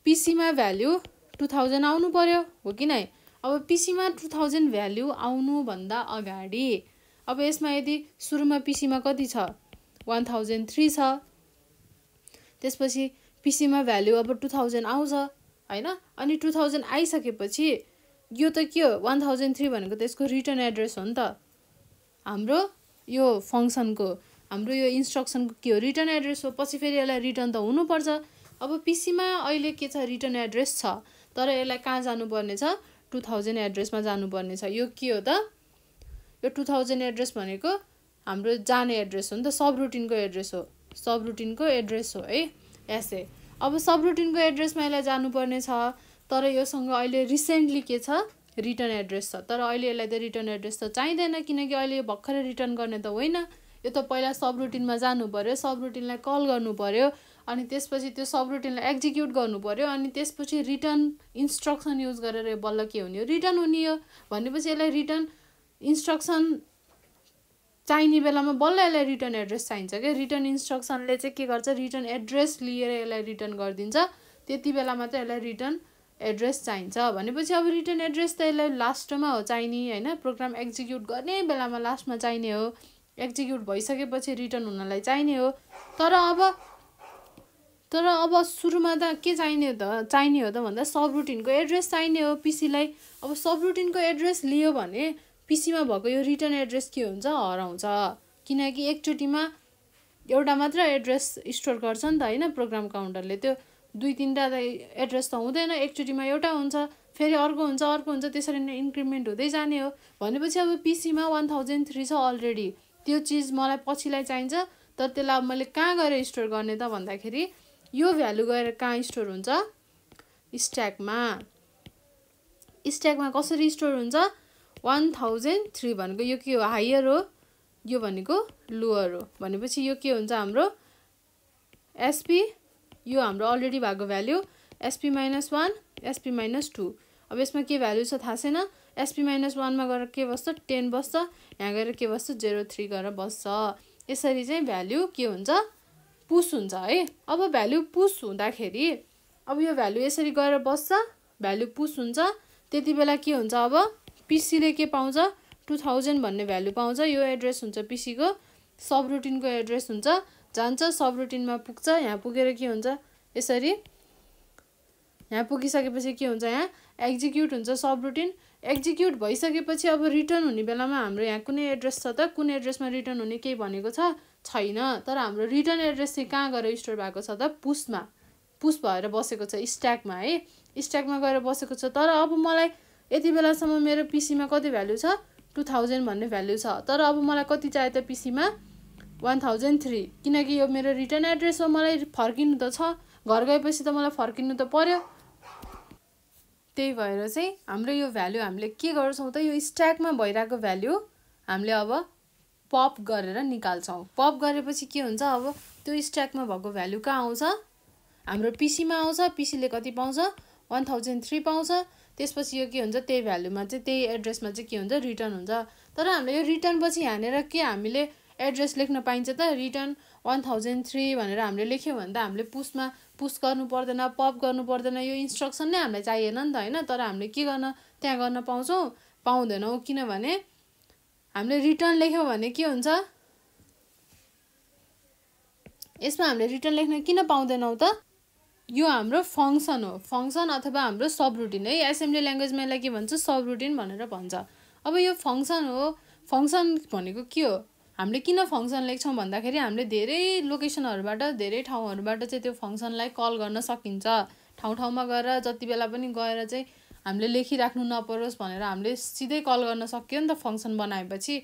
[SPEAKER 1] पीसी मा भ्यालु 2000 आउनु पर्यो हो कि नै अब पीसी मा 2000 भ्यालु आउनु भन्दा अगाडि अब यसमा यदि सुरुमा पीसी मा कति छ 1003 छ त्यसपछि पीसी मा भ्यालु अब 2000 आउँछ हैन अनि 2000 आइसकेपछि यो त के हो 1003 भनेको त यसको रिटर्न एड्रेस हो नि त हाम्रो यो फंक्सनको हाम्रो यो इन्स्ट्रक्सनको के हो रिटर्न एड्रेस हो पछि फेरि यसलाई रिटर्न त हुनु पर्छ अब पीसी मा अहिले के छ रिटर्न एड्रेस छ तर यसलाई कहाँ जानु पर्ने छ 2000 एड्रेसमा जानु पर्ने छ यो के हो त यो 2000 एड्रेस भनेको हाम्रो जाने एड्रेस हो नि त सब रुटिनको एड्रेस हो सब रुटिनको एड्रेस हो है एसए अब सब रुटिनको एड्रेसमा यसलाई जानु पर्ने छ तर योसँग अहिले रिसेन्टली के छ रिटर्न एड्रेस छ तर अहिले यसलाई त रिटर्न एड्रेस त चाहिदैन किनकि अहिले भर्खरै रिटर्न गर्ने त होइन यो त पहिला सब रुटिनमा जानु पर्यो सब रुटिनलाई कल गर्नु पर्यो अनि त्यसपछि त्यो सब रुटिनलाई एक्जिक्युट गर्नु पर्यो अनि त्यसपछि रिटर्न इन्स्ट्रक्सन युज गरेर बल्ल के हुने हो रिटर्न हुने हो भनेपछि यसलाई रिटर्न इन्स्ट्रक्सन चाहिने बेलामा बल्ल यसलाई रिटर्न एड्रेस चाहिन्छ के रिटर्न इन्स्ट्रक्सनले चाहिँ के गर्छ रिटर्न एड्रेस लिएर यसलाई रिटर्न गरिदिन्छ त्यति बेला मात्र यसलाई रिटर्न एड्रेस चाहिन्छ भनेपछि अब रिटर्न एड्रेस त यसलाई लास्टमा हो चाहिने हैन प्रोग्राम एक्जिक्युट गर्ने बेलामा लास्टमा चाहिने हो एक्जिक्युट भइसकेपछि रिटर्न हुनलाई चाहिने हो तर अब सुरुमा त के चाहिने हो त भन्दा सब रुटिनको एड्रेस चाहिने हो पीसी लाई अब सब रुटिनको एड्रेस लियो भने पीसी मा भएको यो रिटर्न एड्रेस के हुन्छ हराउँछ किनकि एकचोटीमा एउटा मात्र एड्रेस स्टोर गर्छ नि त हैन प्रोग्राम काउन्टरले त्यो दुई तीनटा एड्रेस त हुँदैन, एकचोटिमा एउटा हुन्छ, फेरि अर्को हुन्छ, त्यसरी नै इन्क्रिमेन्ट हुँदै जाने हो। भनेपछि अब पिसीमा 1003 छ अलरेडी, त्यो चिज मलाई पछिलाई चाहिन्छ, तर त्यसलाई मैले कहाँ गएर स्टोर गर्ने त भन्दाखेरि यो भ्यालु गएर कहाँ स्टोर हुन्छ, स्ट्याकमा। स्ट्याकमा कसरी स्टोर हुन्छ, 1003 भनेको यो के हो, हायर हो, यो भनेको लोअर हो। भनेपछि यो के हुन्छ हाम्रो एसपी, यो हाम्रो अलरेडी भएको भ्याल्यु एसपी -1 एसपी -2। अब यसमा के भ्याल्यु छ थाहा छैन, एसपी -1 मा गएर के बस्छ 10 बस्छ, यहाँ गएर के बस्छ 03 गरेर बस्छ। यसरी चाहिँ भ्याल्यु के हुन्छ, पुस हुन्छ है। अब भ्याल्यु पुस हुँदाखेरि अब यो भ्याल्यु यसरी गएर बस्छ, भ्याल्यु पुस हुन्छ, त्यति बेला के हुन्छ, अब पिसीले के पाउँछ 2000 भन्ने भ्याल्यु पाउँछ। यो एड्रेस हुन्छ पिसीको, सबरुटिनको एड्रेस हुन्छ, जान्छ सबरुटिनमा पुग्छ, यहाँ पुगेर के हुन्छ यसरी, यहाँ पुगिसकेपछि के हुन्छ, यहाँ एक्जिक्युट हुन्छ सबरुटिन। एक्जिक्युट भइसकेपछि अब रिटर्न हुने बेलामा हाम्रो यहाँ कुनै एड्रेस छ त, कुन एड्रेसमा रिटर्न हुने केही भनेको छैन, तर हाम्रो रिटर्न एड्रेस चाहिँ कहाँ गएर स्टोर भएको छ त, पुसमा, पुस भएर बसेको छ स्ट्याकमा है, स्ट्याकमा गएर बसेको छ। तर अब मलाई यति बेलासम्म मेरो पिसीमा कति भ्याल्यु छ 2000 भन्ने भ्याल्यु छ, तर अब मलाई कति चाहियो त पिसीमा 1003, किनकि यो मेरो रिटर्न एड्रेस हो, मलाई फर्किनु त छ, घर गएपछि त मलाई फर्किनु त पर्यो। त्यही भएर चाहिँ हाम्रो यो भ्याल्यु हामीले के गर्छौँ त, यो स्ट्याकमा भइरहेको भ्याल्यु हामीले अब पप गरेर निकाल्छौँ। पप गरेपछि के हुन्छ, अब त्यो स्ट्याकमा भएको भ्याल्यु कहाँ आउँछ, हाम्रो पिसीमा आउँछ, पिसीले कति पाउँछ 1003 पाउँछ। त्यसपछि यो के हुन्छ, त्यही भ्याल्युमा चाहिँ त्यही एड्रेसमा चाहिँ के हुन्छ रिटर्न हुन्छ। तर हामीले यो रिटर्न पछि यहाँनिर के हामीले एड्रेस लेख्न पाइन्छ त, रिटर्न 1003 भनेर हामीले लेख्यौँ भने त हामीले पुस गर्नु पर्दैन, पप गर्नु पर्दैन, यो इन्स्ट्रक्सन नै हामीलाई चाहिएन नि त होइन। तर हामीले के गर्न त्यहाँ गर्न पाउँछौँ, पाउँदैनौँ, किनभने हामीले रिटर्न लेख्यौँ भने के हुन्छ, यसमा हामीले रिटर्न लेख्न किन पाउँदैनौँ त, यो हाम्रो फङ्सन हो, फङ्सन अथवा हाम्रो सबरुटिन है। एसेम्ब्ली ल्याङ्ग्वेजमा यसलाई के भन्छ, सबरुटिन भनेर भन्छ। अब यो फङ्सन हो, फङ्सन भनेको के हो, हामीले किन फङ्सन लेख्छौँ भन्दाखेरि हामीले धेरै लोकेसनहरूबाट धेरै ठाउँहरूबाट चाहिँ त्यो फङ्सनलाई कल गर्न सकिन्छ। ठाउँ ठाउँमा गएर जति बेला पनि गएर चाहिँ हामीले लेखिराख्नु नपरोस् भनेर हामीले सिधै कल गर्न सक्यो नि त फङ्सन बनाएपछि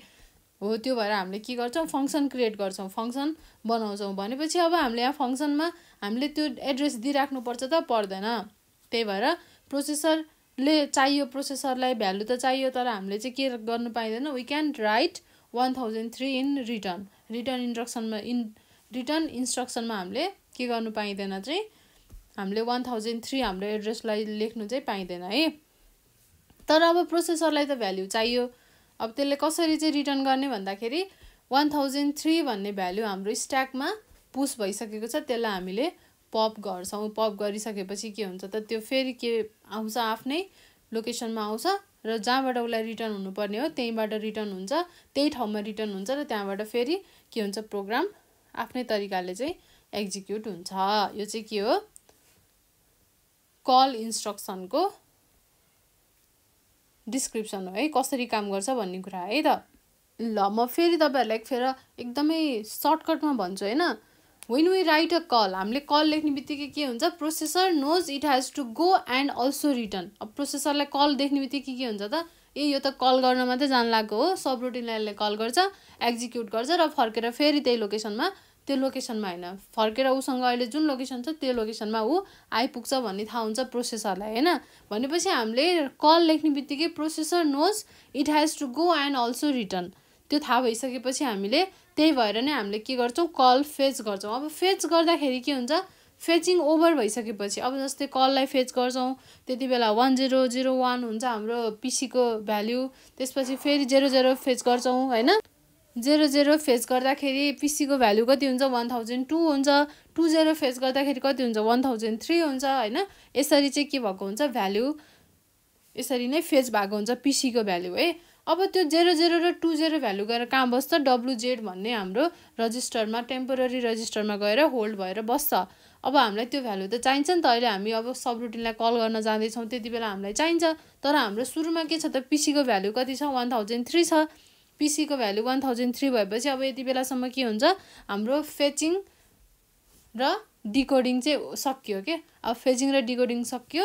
[SPEAKER 1] हो। त्यो भएर हामीले के गर्छौँ, फङ्सन क्रिएट गर्छौँ, फङ्सन बनाउँछौँ। भनेपछि अब हामीले यहाँ फङ्सनमा हामीले त्यो एड्रेस दिइराख्नुपर्छ त, पर्दैन। त्यही भएर प्रोसेसरले चाहियो, प्रोसेसरलाई भ्यालु त चाहियो, तर हामीले चाहिँ के गर्नु पाइँदैन, we can write 1003 in return इन्स्ट्रक्सनमा हामीले के गर्नु पाइँदैन चाहिँ, हामीले 1003 हाम्रो एड्रेसलाई लेख्नु चाहिँ पाइँदैन है। तर अब प्रोसेसरलाई त भ्याल्यु चाहियो, अब त्यसले कसरी चाहिँ रिटर्न गर्ने भन्दाखेरि 1003 भन्ने भ्याल्यु हाम्रो स्ट्याकमा पुस भइसकेको छ, त्यसलाई हामीले पप गर्छौँ। पप गरिसकेपछि के हुन्छ त, त्यो फेरि के आउँछ, आफ्नै लोकेसनमा आउँछ र जहाँबाट उसलाई रिटर्न हुनुपर्ने हो त्यहीँबाट रिटर्न हुन्छ, त्यही ठाउँमा रिटर्न हुन्छ र त्यहाँबाट फेरि के हुन्छ, प्रोग्राम आफ्नै तरिकाले चाहिँ एक्जिक्युट हुन्छ। यो चाहिँ के हो, कल इन्स्ट्रक्सनको डिस्क्रिप्सन हो है, कसरी काम गर्छ भन्ने कुरा है त। ल म फेरि तपाईँहरूलाई एकदमै सर्टकटमा भन्छु होइन। When we write a call, हामीले कल लेख्ने बित्तिकै के हुन्छ, processor knows it has to go and also return. अब प्रोसेसरलाई कल देख्ने बित्तिकै के हुन्छ त, यो त कल गर्न मात्रै जान लागेको हो, सबरुटिनलाई यसले कल गर्छ, एक्जिक्युट गर्छ र फर्केर फेरि त्यही लोकेसनमा, त्यो लोकेसनमा होइन, फर्केर उसँग अहिले जुन लोकेसन छ त्यो लोकेसनमा ऊ आइपुग्छ भन्ने थाहा हुन्छ प्रोसेसरलाई होइन। भनेपछि हामीले कल लेख्ने बित्तिकै processor knows it has to go and also return, त्यो थाहा भइसकेपछि हामीले त्यही भएर नै हामीले के गर्छौँ, कल फेच गर्छौँ। अब फेच गर्दाखेरि के हुन्छ, फेचिङ ओभर भइसकेपछि अब जस्तै कललाई फेच गर्छौँ, त्यति बेला 1001 हुन्छ हाम्रो पिसीको भ्याल्यु, त्यसपछि फेरि 00 फेच गर्छौँ होइन। 00 फेच गर्दाखेरि पिसीको भ्याल्यु कति हुन्छ, 1002 हुन्छ, 20 फेच गर्दाखेरि कति हुन्छ, 1003 हुन्छ होइन। यसरी चाहिँ के भएको हुन्छ, भ्याल्यु यसरी नै फेच भएको हुन्छ पिसीको भ्याल्यु है। अब त्यो 00 र 20 भ्याल्यु गएर कहाँ बस्छ, WZ भन्ने हाम्रो रजिस्टरमा, टेम्पोररी रजिस्टरमा गएर होल्ड भएर बस्छ। अब हामीलाई त्यो भ्याल्यु त चाहिन्छ नि त, अहिले हामी अब सबरुटिनलाई कल गर्न जाँदैछौँ त्यति बेला हामीलाई चाहिन्छ। तर हाम्रो सुरुमा के छ त, पिसीको भ्याल्यु कति छ, 1003 छ। पिसीको भ्याल्यु 1003 भएपछि अब यति बेलासम्म के हुन्छ, हाम्रो फेचिङ र डिकोडिङ चाहिँ सकियो के। अब फेजिङ र डिकोडिङ सकियो।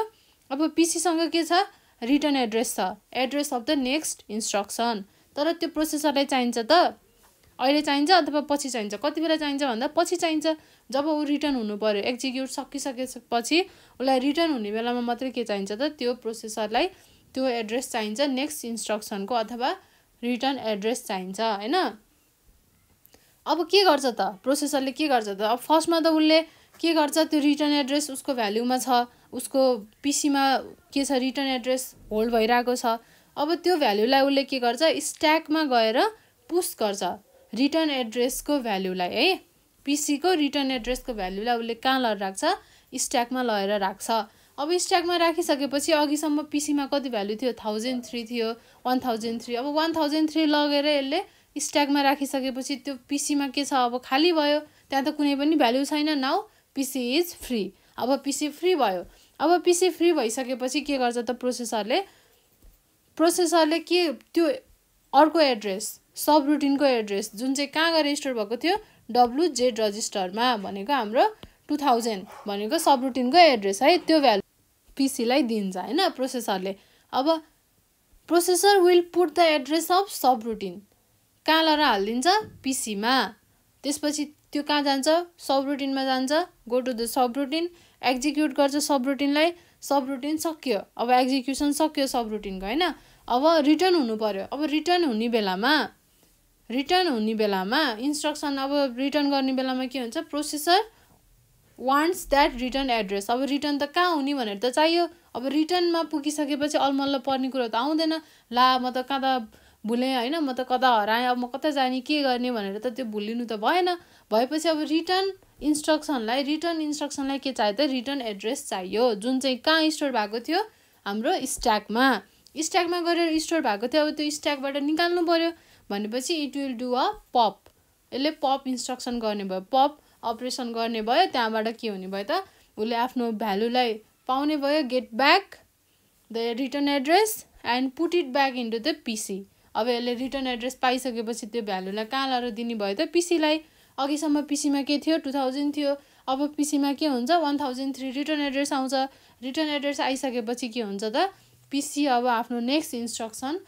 [SPEAKER 1] अब पीसीसँग के छ, रिटर्न एड्रेस छ, address of the next instruction. तर त्यो प्रोसेसरलाई चाहिन्छ त अहिले चाहिन्छ अथवा पछि चाहिन्छ। कति बेला चाहिन्छ भन्दा पछि चाहिन्छ, जब ऊ रिटर्न हुनु पर्यो, एक्जिक्युट सकिसकेपछि उसलाई रिटर्न हुने बेलामा मात्रै के चाहिन्छ त, त्यो प्रोसेसरलाई त्यो एड्रेस चाहिन्छ नेक्स्ट इन्स्ट्रक्सनको, अथवा रिटर्न एड्रेस चाहिन्छ हैन। अब के गर्छ त प्रोसेसरले, के गर्छ त, अब फर्स्टमा त उसले के गर्छ, त्यो रिटर्न एड्रेस उसको भ्याल्युमा छ, उसको पीसीमा के छ, रिटर्न एड्रेस होल्ड भइरहेको छ। अब त्यो भ्याल्युलाई उसले के गर्छ, स्ट्याकमा गएर पुश गर्छ रिटर्न एड्रेसको भ्याल्युलाई है। पीसीको रिटर्न एड्रेसको भ्याल्युलाई उसले कहाँ लगेर राख्छ, स्ट्याकमा लगेर राख्छ। अब स्ट्याकमा राखिसकेपछि अघिसम्म पीसीमा कति भ्याल्यु थियो, 1003 थियो, 1003। अब 1003 लगेर यसले स्ट्याकमा राखिसकेपछि त्यो पीसीमा के छ, अब खाली भयो, त्यहाँ त कुनै पनि भ्याल्यु छैन। Now PC is free. अब पीसी फ्री भयो। अब पीसी फ्री भइसकेपछि के गर्छ त प्रोसेसरले के त्यो अर्को एड्रेस, सब रुटिनको एड्रेस जुन चाहिँ कहाँ गएर स्टोर भएको थियो, WZ रजिस्टरमा भनेको हाम्रो 2000 भनेको सब रुटिनको एड्रेस है, त्यो भ्यालु पीसीलाई दिन्छ हैन प्रोसेसरले। अब processor will put the address of sub routine, कहाँ लगेर हालिदिन्छ, पीसीमा। त्यसपछि त्यो कहाँ जान्छ, सब रुटिनमा जान्छ, go to the subroutine, execute गर्छ सब रुटिनलाई, सब रुटिन सक्यो। अब एक्जिक्युसन सक्यो सब रुटिनको हैन। अब रिटर्न हुनु पर्यो। अब रिटर्न हुने बेलामा इन्स्ट्रक्सन, अब रिटर्न गर्ने बेलामा के हुन्छ, processor wants that return address. अब रिटर्न त कहाँ हुने भनेर त चाहियो। अब रिटर्नमा पुगिसकेपछि अलमल्ल पर्ने कुरो त आउँदैन, ला म त कहाँ भुलेँ हैन, म त कता हराएँ, अब म कता जाने, के गर्ने भनेर त त्यो भुलिनु त भएन। भएपछि अब रिटर्न इन्स्ट्रक्सनलाई के चाहियो त, रिटर्न एड्रेस चाहियो, जुन चाहिँ कहाँ स्टोर भएको थियो, हाम्रो स्ट्याकमा गरेर स्टोर भएको थियो। अब त्यो स्ट्याकबाट निकाल्नु पर्यो भनेपछि it will do a pop, यसले पप इन्स्ट्रक्सन गर्ने भयो, पप अपरेसन गर्ने भयो। त्यहाँबाट के हुने भयो त, उसले आफ्नो भ्यालुलाई पाउने भयो, get back the return address and put it back into the PC. अब यसले रिटर्न एड्रेस पाइसकेपछि त्यो भ्यालुलाई कहाँ लगेर दिने भयो त, पीसीलाई। अघिसम्म पीसीमा के थियो, 2000 थियो, अब पीसीमा के हुन्छ, 1003 रिटर्न एड्रेस आउँछ। रिटर्न एड्रेस आइसकेपछि के हुन्छ त, पीसी अब आफ्नो नेक्स्ट इन्स्ट्रक्सन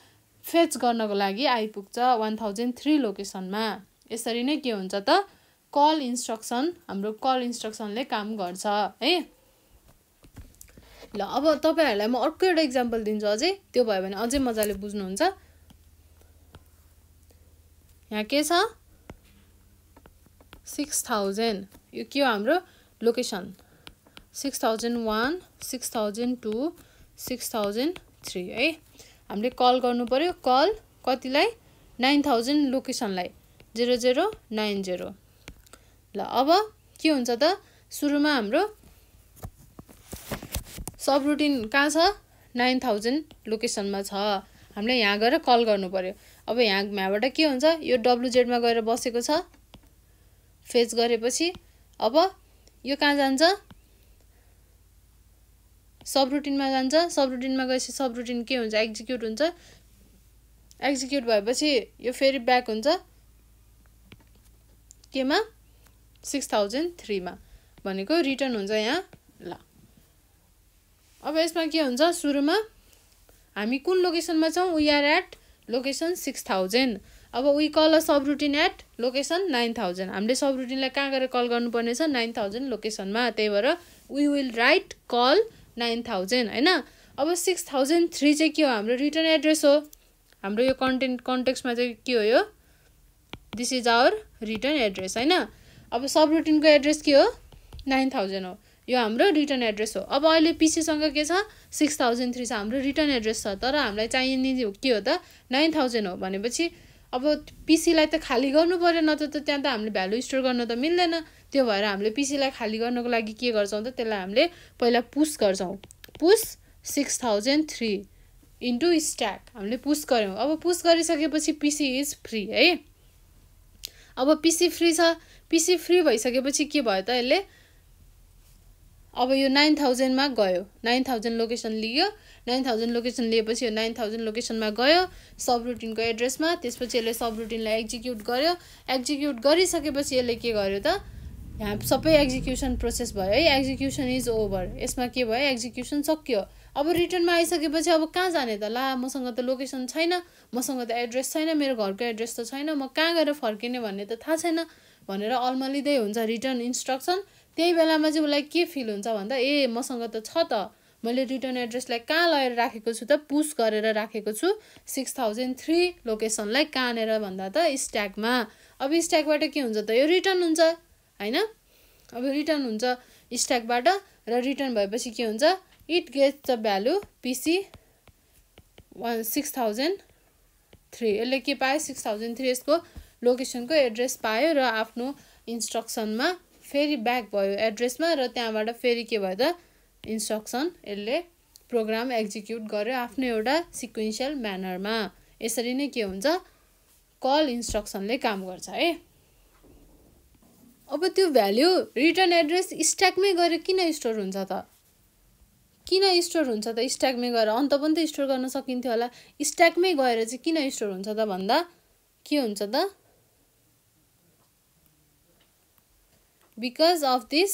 [SPEAKER 1] फेच गर्नको लागि आइपुग्छ 1003 लोकेसनमा। यसरी नै के हुन्छ त, कल इन्स्ट्रक्सन, हाम्रो कल इन्स्ट्रक्सनले काम गर्छ है। ल अब तपाईहरुलाई म अर्को एउटा एक्जाम्पल दिन्छु अझै, त्यो भयो भने अझै मजाले बुझ्नुहुन्छ। यहाँ के छ, 6000, यो के हो, हाम्रो लोकेसन 6001, 6002, 6003 है। हामीले कल गर्नु पर्यो, कल कतिलाई, 9000 लोकेसनलाई, 0090। ल अब के हुन्छ त, सुरुमा हाम्रो सब रुटिन कहाँ छ, 9000 लोकेसनमा छ, हामीले यहाँ गएर कल गर्नु पर्यो। अब यहाँबाट के हुन्छ, यो WZ मा गएर बसेको छ, फेच गरेपछि अब यो कहाँ जान्छ, सब रुटिनमा जान्छ। सब रुटिनमा गएपछि सब रुटिन के हुन्छ, एक्जिक्युट हुन्छ। एक्जिक्युट भएपछि यो फेरि ब्याक हुन्छ केमा, 6003 मा भनेको रिटर्न हुन्छ यहाँ। ल अब यसमा के हुन्छ, सुरुमा हामी कुन लोकेसनमा छौं, वी आर एट लोकेसन 6000। अब we call a subroutine at location 9000। हामीले सब रुटिनलाई कहाँ गएर कल गर्नुपर्ने छ, 9000 लोकेसनमा। त्यही भएर वी विल राइट कल 9000 हैन। अब 6003 चाहिँ के हो, हाम्रो रिटर्न एड्रेस हो। हाम्रो यो कन्टेक्स्टमा चाहिँ के हो, यो this is our return address हैन। अब सब रुटिनको एड्रेस के हो, 9000 हो, यो हाम्रो रिटर्न एड्रेस हो। अब अहिले पीसी सँग के छ, 6003 छ, हाम्रो रिटर्न एड्रेस छ। तर हामीलाई चाहिने के हो त, 9000 हो भनेपछि अब पीसी लाई त खाली गर्नु पर्यो, न त त्यहाँ त हामीले भ्यालु स्टोर गर्न त मिल्दैन। त्यो भएर हामीले पीसी लाई खाली गर्नको लागि के गर्छौं त, त्यसलाई हामीले पहिला पुश गर्छौं, पुश 6003 इन्टु स्ट्याक हामीले पुश गर्यौं। अब पुश गरिसकेपछि पीसी इज फ्री है। अब पीसी फ्री छ, पीसी फ्री भइसकेपछि के भयो त, यसले अब यो 9000 मा गयो, 9000 लोकेसन लियो। 9000 लोकेसन लिएपछि यो 9000 लोकेसनमा गयो सब रुटिनको एड्रेसमा। त्यसपछि यसले सब रुटिनलाई एक्जिक्युट गर्यो। एक्जिक्युट गरिसकेपछि यसले के गर्यो त, यहाँ सबै एक्जिक्युसन प्रोसेस भयो है, एक्जिक्युसन इज ओभर। यसमा के भयो, एक्जिक्युसन सकियो। अब रिटर्नमा आइसकेपछि अब कहाँ जाने त, ला मसँग त लोकेसन छैन, मसँग त एड्रेस छैन, मेरो घरको एड्रेस त छैन, म कहाँ गएर फर्किने भन्ने त थाहा छैन भनेर अल्मलिँदै हुन्छ रिटर्न इन्स्ट्रक्सन। त्यही बेलामा चाहिँ उसलाई के फिल हुन्छ भन्दा, ए मसँग त छ त, मैले रिटर्न एड्रेसलाई कहाँ लगेर राखेको छु त, पुस गरेर राखेको छु 6003 लोकेसनलाई, कहाँनिर भन्दा त स्ट्याकमा। अब स्ट्याकबाट के हुन्छ त, यो रिटर्न हुन्छ होइन। अब रिटर्न हुन्छ स्ट्याकबाट, र रिटर्न भएपछि के हुन्छ, इट गेट्स द भ्यालु पिसी 6003। यसले के पायो, 6003 यसको लोकेसनको एड्रेस पायो र आफ्नो इन्स्ट्रक्सनमा फेरि ब्याक भयो एड्रेसमा, र त्यहाँबाट फेरि के भयो त इन्स्ट्रक्सन यसले प्रोग्राम एक्जिक्युट गर्यो आफ्नो एउटा सिक्वेन्सियल म्यानरमा। यसरी नै के हुन्छ, कल इन्स्ट्रक्सनले काम गर्छ है। अब त्यो भ्याल्यु रिटर्न एड्रेस स्ट्याकमै गएर किन स्टोर हुन्छ त, किन स्टोर हुन्छ त स्ट्याकमै गएर, अन्त पनि त स्टोर गर्न सकिन्थ्यो होला, स्ट्याकमै गएर चाहिँ किन स्टोर हुन्छ त भन्दा के हुन्छ त, बिकज अफ दिस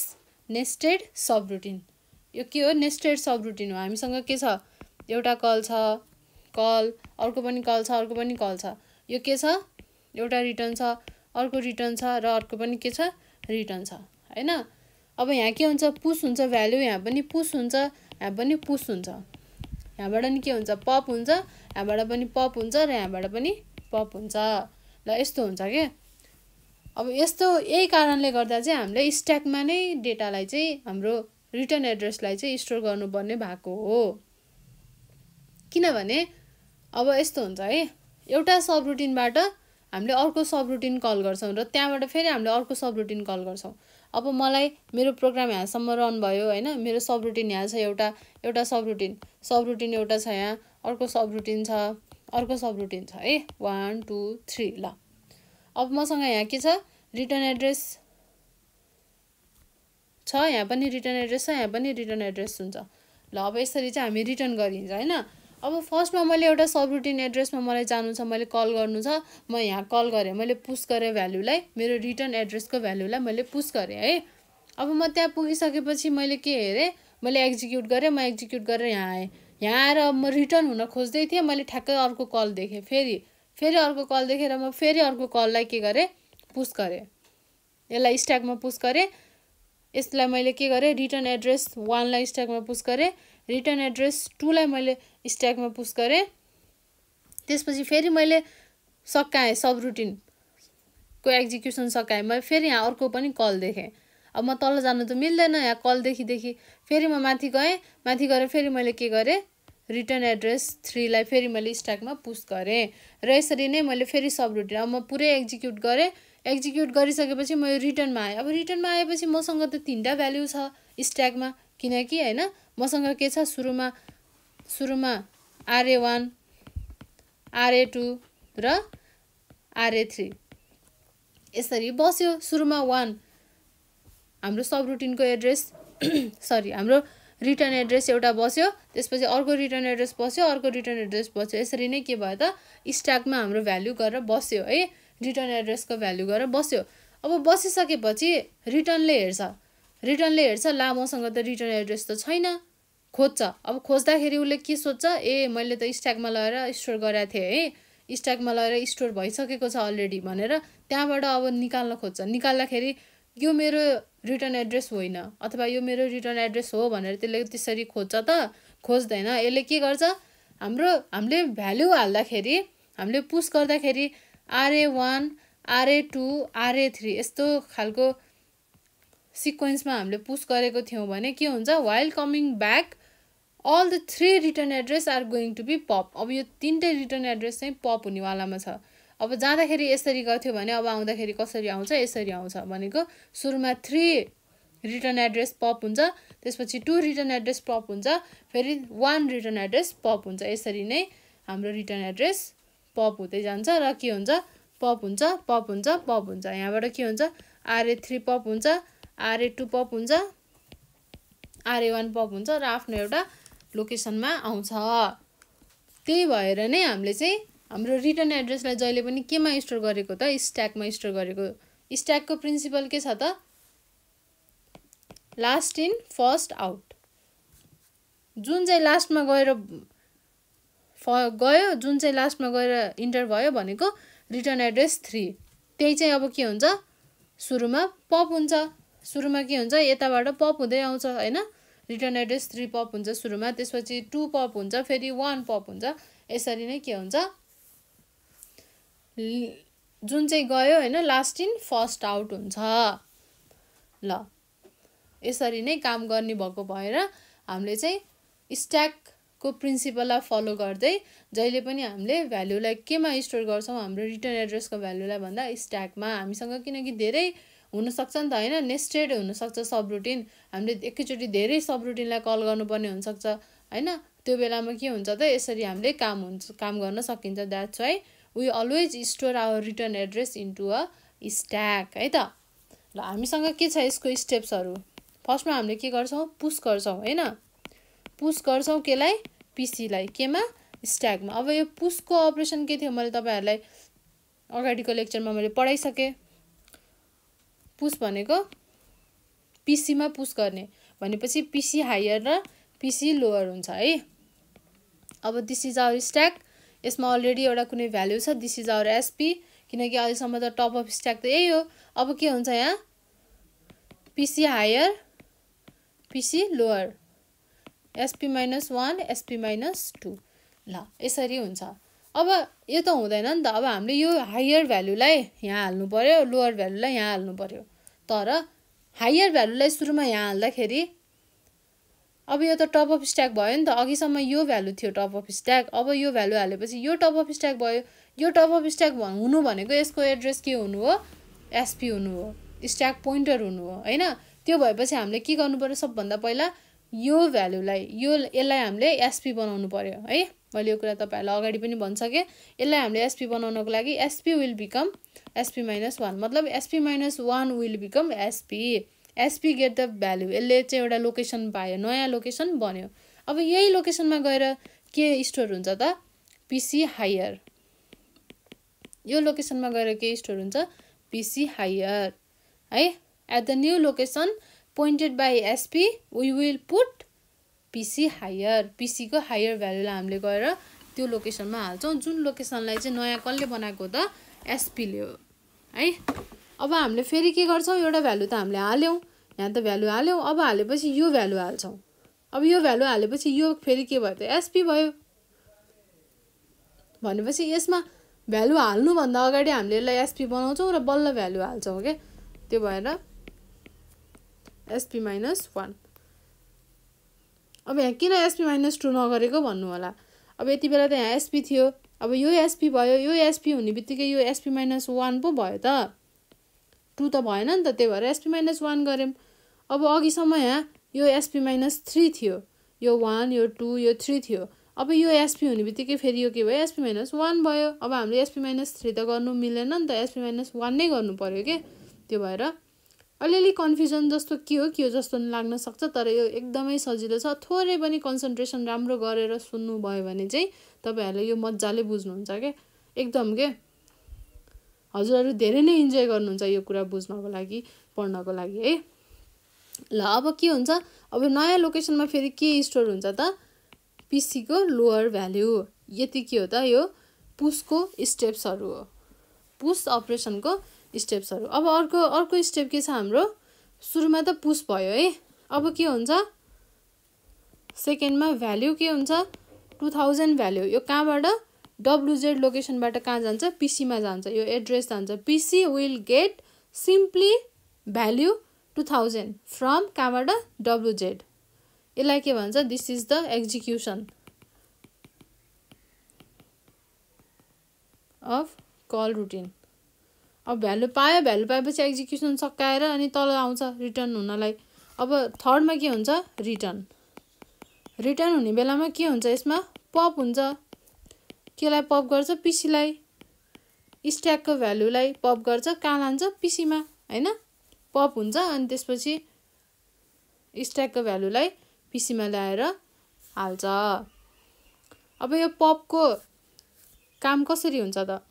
[SPEAKER 1] नेस्टेड सबरुटिन। यो के हो, नेस्टेड सबरुटिन हो। हामीसँग के छ, एउटा कल छ, कल अर्को पनि कल छ, अर्को पनि कल छ, यो के छ, एउटा रिटर्न छ, अर्को रिटर्न छ, र अर्को पनि के छ, रिटर्न छ होइन। अब यहाँ के हुन्छ, पुस हुन्छ भ्याल्यु, यहाँ पनि पुस हुन्छ, यहाँ पनि पुस हुन्छ, यहाँबाट नि के हुन्छ, पप हुन्छ, यहाँबाट पनि पप हुन्छ, र यहाँबाट पनि पप हुन्छ। ल यस्तो हुन्छ के। अब यस्तो यही कारणले गर्दा चाहिँ हामीले स्ट्याकमा नै डेटालाई चाहिँ, हाम्रो रिटर्न एड्रेसलाई चाहिँ स्टोर गर्नुपर्ने भएको हो। किनभने अब यस्तो हुन्छ है, एउटा सबरुटिनबाट हामीले अर्को सबरुटिन कल गर्छौँ, र त्यहाँबाट फेरि हामीले अर्को सबरुटिन कल गर्छौँ। अब मलाई मेरो प्रोग्राम यहाँसम्म रन भयो होइन, मेरो सबरुटिन यहाँ छ, एउटा सबरुटिन एउटा छ, यहाँ अर्को सबरुटिन छ, अर्को सबरुटिन छ है, 1 2 3। ल अब मसँग यहाँ के छ, रिटर्न एड्रेस छ, यहाँ पनि रिटर्न एड्रेस छ, यहाँ पनि रिटर्न एड्रेस हुन्छ। ल अब यसरी चाहिँ हामी रिटर्न गरिन्छ होइन। अब फर्स्टमा मैले एउटा सबरुटिन एड्रेसमा मलाई जानु छ, मैले कल गर्नु छ, म यहाँ कल गरेँ, मैले पुस गरेँ भ्याल्युलाई, मेरो रिटर्न एड्रेसको भ्याल्युलाई मैले पुस गरेँ है। अब म त्यहाँ पुगिसकेपछि मैले के हेरेँ, मैले एक्जिक्युट गरेँ, म एक्जिक्युट गरेर यहाँ आएँ, यहाँ आएर म रिटर्न हुन खोज्दै थिएँ, मैले ठ्याक्कै अर्को कल देखेँ, फेरि अर्को कल देखेर म फेरि अर्को कललाई के गरेँ, पुस गरेँ, यसलाई स्ट्याकमा पुस गरेँ। यसलाई मैले के गरेँ, रिटर्न एड्रेस 1 लाई स्ट्याकमा पुस गरेँ, रिटर्न एड्रेस 2 लाई मैले स्ट्याकमा पुस गरेँ। त्यसपछि फेरि मैले सकाएँ, सबरुटिनको एक्जिक्युसन सकाएँ, मैले फेरि यहाँ अर्को पनि कल देखेँ। अब म तल जानु त मिल्दैन, यहाँ कल देखि फेरि म माथि गएँ, माथि गएर फेरि मैले के गरेँ, रिटर्न एड्रेस 3 लाई फेरि मैले स्ट्याकमा पुस गरेँ, र यसरी नै मैले फेरि सबरुटिन अब म पुरै एक्जिक्युट गरेँ। एक्जिक्युट गरिसकेपछि म रिटर्नमा आएँ। अब रिटर्नमा आएपछि मसँग त 3टा भ्याल्यु छ स्ट्याकमा, किनकि होइन मसँग के छ, सुरुमा RA1 RA2 र RA3 यसरी बस्यो। सुरुमा 1 हाम्रो सबरुटिनको एड्रेस हाम्रो रिटर्न एड्रेस एउटा बस्यो, त्यसपछि अर्को रिटर्न एड्रेस बस्यो, अर्को रिटर्न एड्रेस बस्यो। यसरी नै के भयो त, स्ट्याकमा हाम्रो भ्याल्यु गरेर बस्यो है, रिटर्न एड्रेसको भ्याल्यु गरेर बस्यो। अब बसिसकेपछि रिटर्नले हेर्छ, ला मसँग त रिटर्न एड्रेस त छैन, खोज्छ। अब खोज्दाखेरि उसले के सोध्छ, ए मैले त स्ट्याकमा लगेर स्टोर गरेको थिएँ है, स्ट्याकमा लगेर स्टोर भइसकेको छ अलरेडी भनेर त्यहाँबाट अब निकाल्न खोज्छ। निकाल्दाखेरि यो मेरो रिटर्न एड्रेस होइन अथवा यो मेरो रिटर्न एड्रेस हो भनेर त्यसले त्यसरी खोज्छ त, खोज्दैन। यसले के गर्छ, हामीले भ्याल्यु हाल्दाखेरि, हामीले पुस गर्दाखेरि RA1 RA2 RA3 यस्तो खालको सिक्वेन्समा हामीले पुस गरेको थियौँ भने के हुन्छ, while coming back all the 3 return address are going to be pop. अब यो 3टै रिटर्न एड्रेस चाहिँ पप हुनेवालामा छ। अब जाँदाखेरि यसरी गर्थ्यो भने अब आउँदाखेरि कसरी आउँछ, यसरी आउँछ भनेको, सुरुमा 3 रिटर्न एड्रेस पप हुन्छ, त्यसपछि 2 रिटर्न एड्रेस पप हुन्छ, फेरि 1 रिटर्न एड्रेस पप हुन्छ। यसरी नै हाम्रो रिटर्न एड्रेस पप हुँदै जान्छ र के हुन्छ, पप हुन्छ पप हुन्छ पप हुन्छ। यहाँबाट के हुन्छ, RA3 पप हुन्छ, RA2 पप हुन्छ, RA1 पप हुन्छ र आफ्नो एउटा लोकेसनमा आउँछ। त्यही भएर नै हामीले चाहिँ हाम्रो रिटर्न एड्रेसलाई जहिले पनि केमा स्टोर गरेको त, स्ट्याकमा स्टोर गरेको। स्ट्याकको प्रिन्सिपल के छ त, लास्ट इन फर्स्ट आउट, जुन चाहिँ लास्टमा गएर गयो, जुन चाहिँ लास्टमा गएर इन्टर भयो भनेको रिटर्न एड्रेस 3। त्यही चाहिँ अब के हुन्छ, सुरुमा पप हुन्छ, सुरुमा के हुन्छ यताबाट पप हुँदै आउँछ हैन, रिटर्न एड्रेस 3 पप हुन्छ सुरुमा, त्यसपछि 2 पप हुन्छ, फेरि 1 पप हुन्छ। यसरी नै के हुन्छ, जुन चाहिँ गयो हैन लास्ट इन फर्स्ट आउट हुन्छ। ल यसरी नै काम गर्ने भएको भएर हामीले चाहिँ स्ट्याकको प्रिन्सिपललाई फलो गर्दै जहिले पनि हामीले भ्यालुलाई केमा स्टोर गर्छौँ, हाम्रो रिटर्न एड्रेसको भ्यालुलाई भन्दा स्ट्याकमा। हामीसँग किनकि धेरै हुनसक्छ नि त हैन, नेस्टेड हुनसक्छ सब रुटिन, हामीले एकैचोटि धेरै सब रुटिनलाई कल गर्नुपर्ने हुनसक्छ हैन, त्यो बेलामा के हुन्छ त यसरी हामीले काम गर्न सकिन्छ। That's why we always store our return address into a stack है त। ल हामीसँग के छ यसको स्टेप्सहरू, फर्स्टमा हामीले के गर्छौँ, पुश गर्छौँ हैन, पुश गर्छौँ केलाई, पिसीलाई, केमा, स्ट्याकमा। अब यो पुशको अपरेसन के थियो मैले तपाईहरुलाई अगाडिको लेक्चरमा मैले पढाइसकेँ। पुश भनेको पिसीमा पुश गर्ने भनेपछि पिसी हायर र पिसी लोअर हुन्छ है। अब दिस इज आवर स्ट्याक, यसमा अलरेडी एउटा कुनै भ्यालु छ, दिस इज आवर एसपी, किनकि अहिलेसम्म त टप अफ स्ट्याक त यही हो। अब के हुन्छ यहाँ, पिसी हायर पिसी lower, SP minus 1 SP minus 2। ल यसरी हुन्छ। अब यो त हुँदैन नि त, अब हामीले यो हायर भ्यालुलाई यहाँ हाल्नु पर्यो, लोअर भ्यालुलाई यहाँ हाल्नु पर्यो। तर हायर भ्यालुलाई सुरुमा यहाँ हाल्दाखेरि अब यो त टप अफ स्ट्याक भयो नि त, अघिसम्म यो भ्यालु थियो टप अफ स्ट्याक, अब यो भ्यालु हालेपछि यो टप अफ स्ट्याक भयो। यो टप अफ स्ट्याक हुनु भनेको यसको एड्रेस के हुनु हो, एसपी हुनु हो, स्ट्याक पोइन्टर हुनु हो हैन। त्यो भएपछि हामीले के गर्नु पर्यो, सबभन्दा पहिला यो भ्यालुलाई यसलाई हामीले एसपी बनाउनु पर्यो है। मैले यो कुरा तपाईहरुलाई अगाडि पनि भनिसकेँ। यसलाई हामीले एसपी बनाउनको लागि SP will become SP minus 1, मतलब SP minus 1 will become SP, SP get the value. यसले चाहिँ एउटा लोकेसन पायो, नयाँ लोकेसन बन्यो। अब यही लोकेसनमा गएर के स्टोर हुन्छ त, पिसी हायर, यो लोकेसनमा गएर के स्टोर हुन्छ, पिसी हायर है। At the new location pointed by SP we will put PC higher, PC को हायर भ्यालुलाई हामीले गएर त्यो लोकेसनमा हाल्छौँ, जुन लोकेसनलाई चाहिँ नयाँ कसले बनाएको त, एसपीले हो है। अब हामीले फेरि के गर्छौँ, एउटा भ्यालु त हामीले हाल्यौँ, यहाँ त भ्यालु हाल्यौँ, अब हालेपछि यो भ्यालु हाल्छौँ। अब यो भ्यालु हालेपछि यो फेरि के भयो त, एसपी भयो। भनेपछि यसमा भ्यालु हाल्नुभन्दा अगाडि हामीले यसलाई एसपी बनाउँछौँ र बल्ल भ्यालु हाल्छौँ के, त्यो भएर एसपी माइनस 1। अब यहाँ किन एसपी माइनस 2 नगरेको भन्नु होला, अब यति बेला त यहाँ एसपी थियो, अब यो एसपी भयो, यो एसपी हुने बित्तिकै यो एसपी माइनस 1 पो भयो त, 2 त भएन नि त, त्यही भएर एसपी माइनस 1 गऱ्यौँ। अब अघिसम्म यहाँ यो एसपी माइनस 3 थियो, यो 1 यो 2 यो 3 थियो। अब यो एसपी हुने बित्तिकै फेरि यो के भयो, एसपी माइनस 1 भयो। अब हामीले एसपी माइनस 3 त गर्नु मिलेन नि त, एसपी माइनस 1 नै गर्नु पर्यो के। त्यो भएर अलिअलि कन्फ्युजन जस्तो के हो जस्तो लाग्न सक्छ, तर यो एकदमै सजिलो छ। थोरै पनि कन्सन्ट्रेसन राम्रो गरेर सुन्नु भयो भने चाहिँ तपाईहरुले यो मज्जाले बुझ्नुहुन्छ के, एकदम के। हजुरहरु धेरै नै इन्जोय गर्नुहुन्छ यो कुरा बुझ्नको लागि, पढ्नको लागि है। ल अब के हुन्छ, अब नयाँ लोकेसनमा फेरि के स्टोर हुन्छ त, पिसी को लोअर भ्यालु। यति के हो त, यो पुशको स्टेप्सहरु हो, पुश अपरेसनको स्टेप्सहरु। अब अर्को स्टेप के छ हाम्रो, सुरुमा त पुश भयो है। अब के हुन्छ, सेकेन्डमा भ्यालु के हुन्छ, 2000 भ्यालु। यो कहाँबाट, WZ लोकेसनबाट कहाँ जान्छ, पिसी मा जान्छ, यो एड्रेस जान्छ। PC will get simply value 2000 from कहाँबाट, WZ। यसलाई के भन्छ, this is the execution of call routine. अब भ्यालु पाएपछि एक्जिक्युसन सकाएर अनि तल आउँछ रिटर्न हुनलाई। अब थर्डमा के हुन्छ, रिटर्न हुने बेलामा के हुन्छ, यसमा पप हुन्छ। केलाई पप गर्छ, पिसीलाई, स्ट्याकको भ्यालुलाई पप गर्छ, कहाँ लान्छ, पिसीमा हैन, पप हुन्छ। अनि त्यसपछि स्ट्याकको भ्यालुलाई पिसीमा ल्याएर हाल्छ। अब यो पपको काम कसरी हुन्छ त,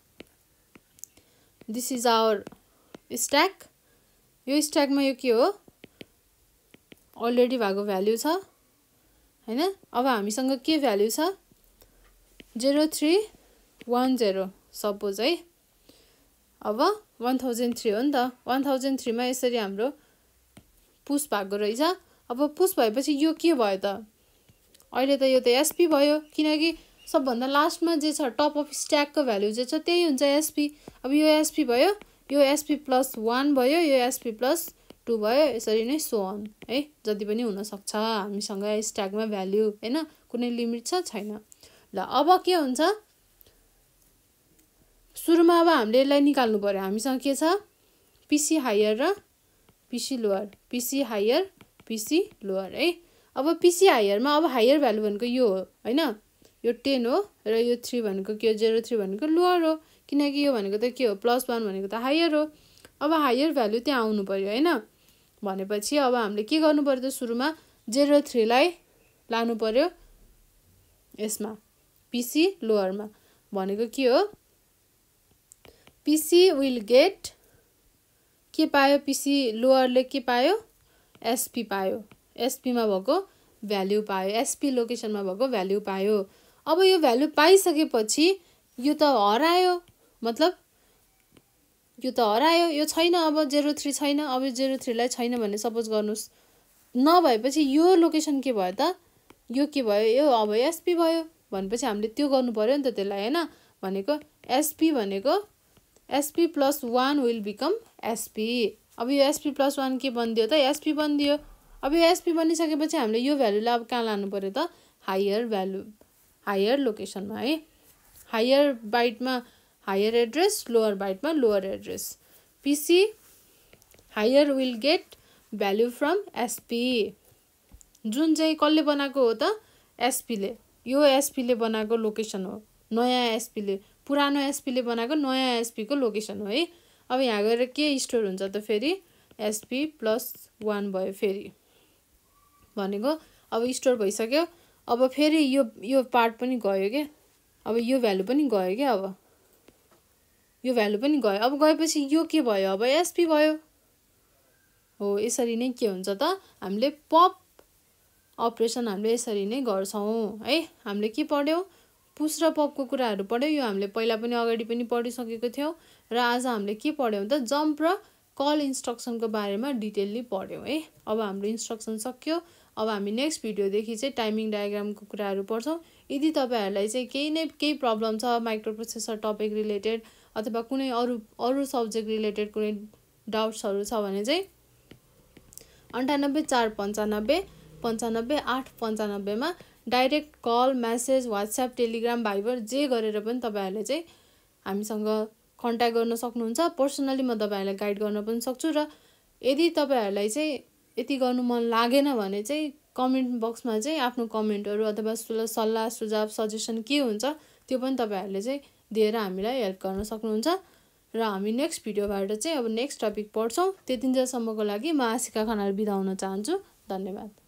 [SPEAKER 1] दिस इज आवर स्ट्याक। यो स्ट्याकमा यो के हो, अलरेडी भएको भ्याल्यु छ हैन। अब हामीसँग के भ्याल्यु छ 0310 सपोज है। अब 1003 हो नि त, 1003 मा यसरी हाम्रो पुश भएको रहेछ। अब पुश भएपछि यो के भयो त, अहिले त यो त एसपी भयो, किनकि सबभन्दा लास्टमा जे छ टप अफ स्ट्याकको भ्याल्यु जे छ त्यही हुन्छ एसपी। अब यो एसपी भयो, यो एसपी प्लस 1 भयो, यो एसपी प्लस 2 भयो, यसरी नै सो अन है, जति पनि हुन सक्छ हामीसँग स्ट्याकमा भ्याल्यु हैन, कुनै लिमिट छ छैन। ल अब के हुन्छ, सुरुमा अब हामीले यसलाई निकाल्नु पर्यो। हामीसँग के छ पीसी हायर र PC lower, PC higher PC lower है। अब पीसी हायरमा अब हायर भ्यालु भनेको यो हो हैन, यो 10 हो र यो 3 भनेको के हो 03 भनेको लोअर हो, किनकि यो भनेको त के हो +1 भनेको त हायर हो। अब हायर भ्यालु त्यहाँ आउनु पर्यो हैन। भनेपछि अब हामीले के गर्नु पर्यो त, सुरुमा 03 लाई लानु पर्यो यसमा पीसी लोअरमा। भनेको के हो पीसी विल गेट के पायो, पीसी लोअरले के पायो एसपी पायो, एसपी मा भएको भ्याल्यु पायो, एसपी लोकेसनमा भएको भ्याल्यु पायो। अब यो भ्याल्यु पाइसकेपछि यो त हरायो, मतलब यो त हरायो, यो छैन, अब 03 छैन। अब 03 लाई छैन भने सपोज गर्नुस्, नभएपछि यो लोकेसन के भयो त, यो के भयो, यो अब एसपी भयो। भनेपछि हामीले त्यो गर्नु पर्यो नि त त्यसलाई हैन। भनेको एसपी भनेको SP plus 1 will become SP. अब यो एसपी प्लस 1 के बनिदियो त एसपी बनिदियो। अब यो एसपी बनिसकेपछि हामीले यो भ्यालुलाई अब कहाँ लानु पर्यो त, हायर भ्यालु, हायर लोकेसनमा है। हायर बाइटमा हायर एड्रेस, लोअर बाइटमा lower address. PC higher will get value from SP, जुन चाहिँ कसले बनाएको हो त एसपीले, यो एसपीले बनाएको लोकेसन हो, नयाँ एसपीले, पुरानो एसपीले बनाएको नयाँ एसपीको लोकेसन हो है। अब यहाँ गएर के स्टोर हुन्छ त फेरि एसपी प्लस 1 भयो फेरि, भनेको अब स्टोर भइसक्यो। अब फेरि यो पार्ट पनि गयो के, अब यो भ्यालु पनि गयो के, अब यो भ्यालु पनि गयो। अब गएपछि यो के भयो, अब एसपी भयो हो। यसरी नै के हुन्छ त, हामीले पप अपरेसन हामीले यसरी नै गर्छौं है। हामीले के पढ्यौ, पुश र पपको कुराहरू पढ्यौ, यो हामीले पहिला पनि अगाडि पनि पढिसकेको थियौं। र आज हामीले के पढ्यौं त, जम्प र कल इन्स्ट्रक्सनको बारेमा डिटेलली पढ्यौं है। अब हाम्रो इन्स्ट्रक्सन सक्यो। अब हामी नेक्स्ट भिडियोदेखि चाहिँ टाइमिङ डायग्रामको कुराहरू पढ्छौं। यदि तपाईहरुलाई चाहिँ केही प्रब्लम छ माइक्रो प्रोसेसर टपिक रिलेटेड अथवा कुनै अरु सब्जेक्ट रिलेटेड कुनै डाउट्सहरू छ भने चाहिँ 984959 95895 मा direct call, message, WhatsApp, Telegram, Viber जे गरेर पनि तपाईहरुले चाहिँ हामीसँग कन्ट्याक्ट गर्न सक्नुहुन्छ। पर्सनली म तपाईहरुलाई गाइड गर्न पनि सक्छु। र यदि तपाईहरुलाई चाहिँ यति गर्नु मन लागेन भने चाहिँ कमेन्ट बक्समा चाहिँ आफ्नो कमेन्टहरू अथवा सल्लाह सुझाव सजेसन के हुन्छ त्यो पनि तपाईहरुले चाहिँ दिएर हामीलाई हेल्प गर्न सक्नुहुन्छ। र हामी नेक्स्ट भिडियोबाट चाहिँ अब नेक्स्ट टपिक पढ्छौं। त्यतिन्जेलसम्मको लागि म आशिका खनाल बिदा हुन चाहन्छु। धन्यवाद।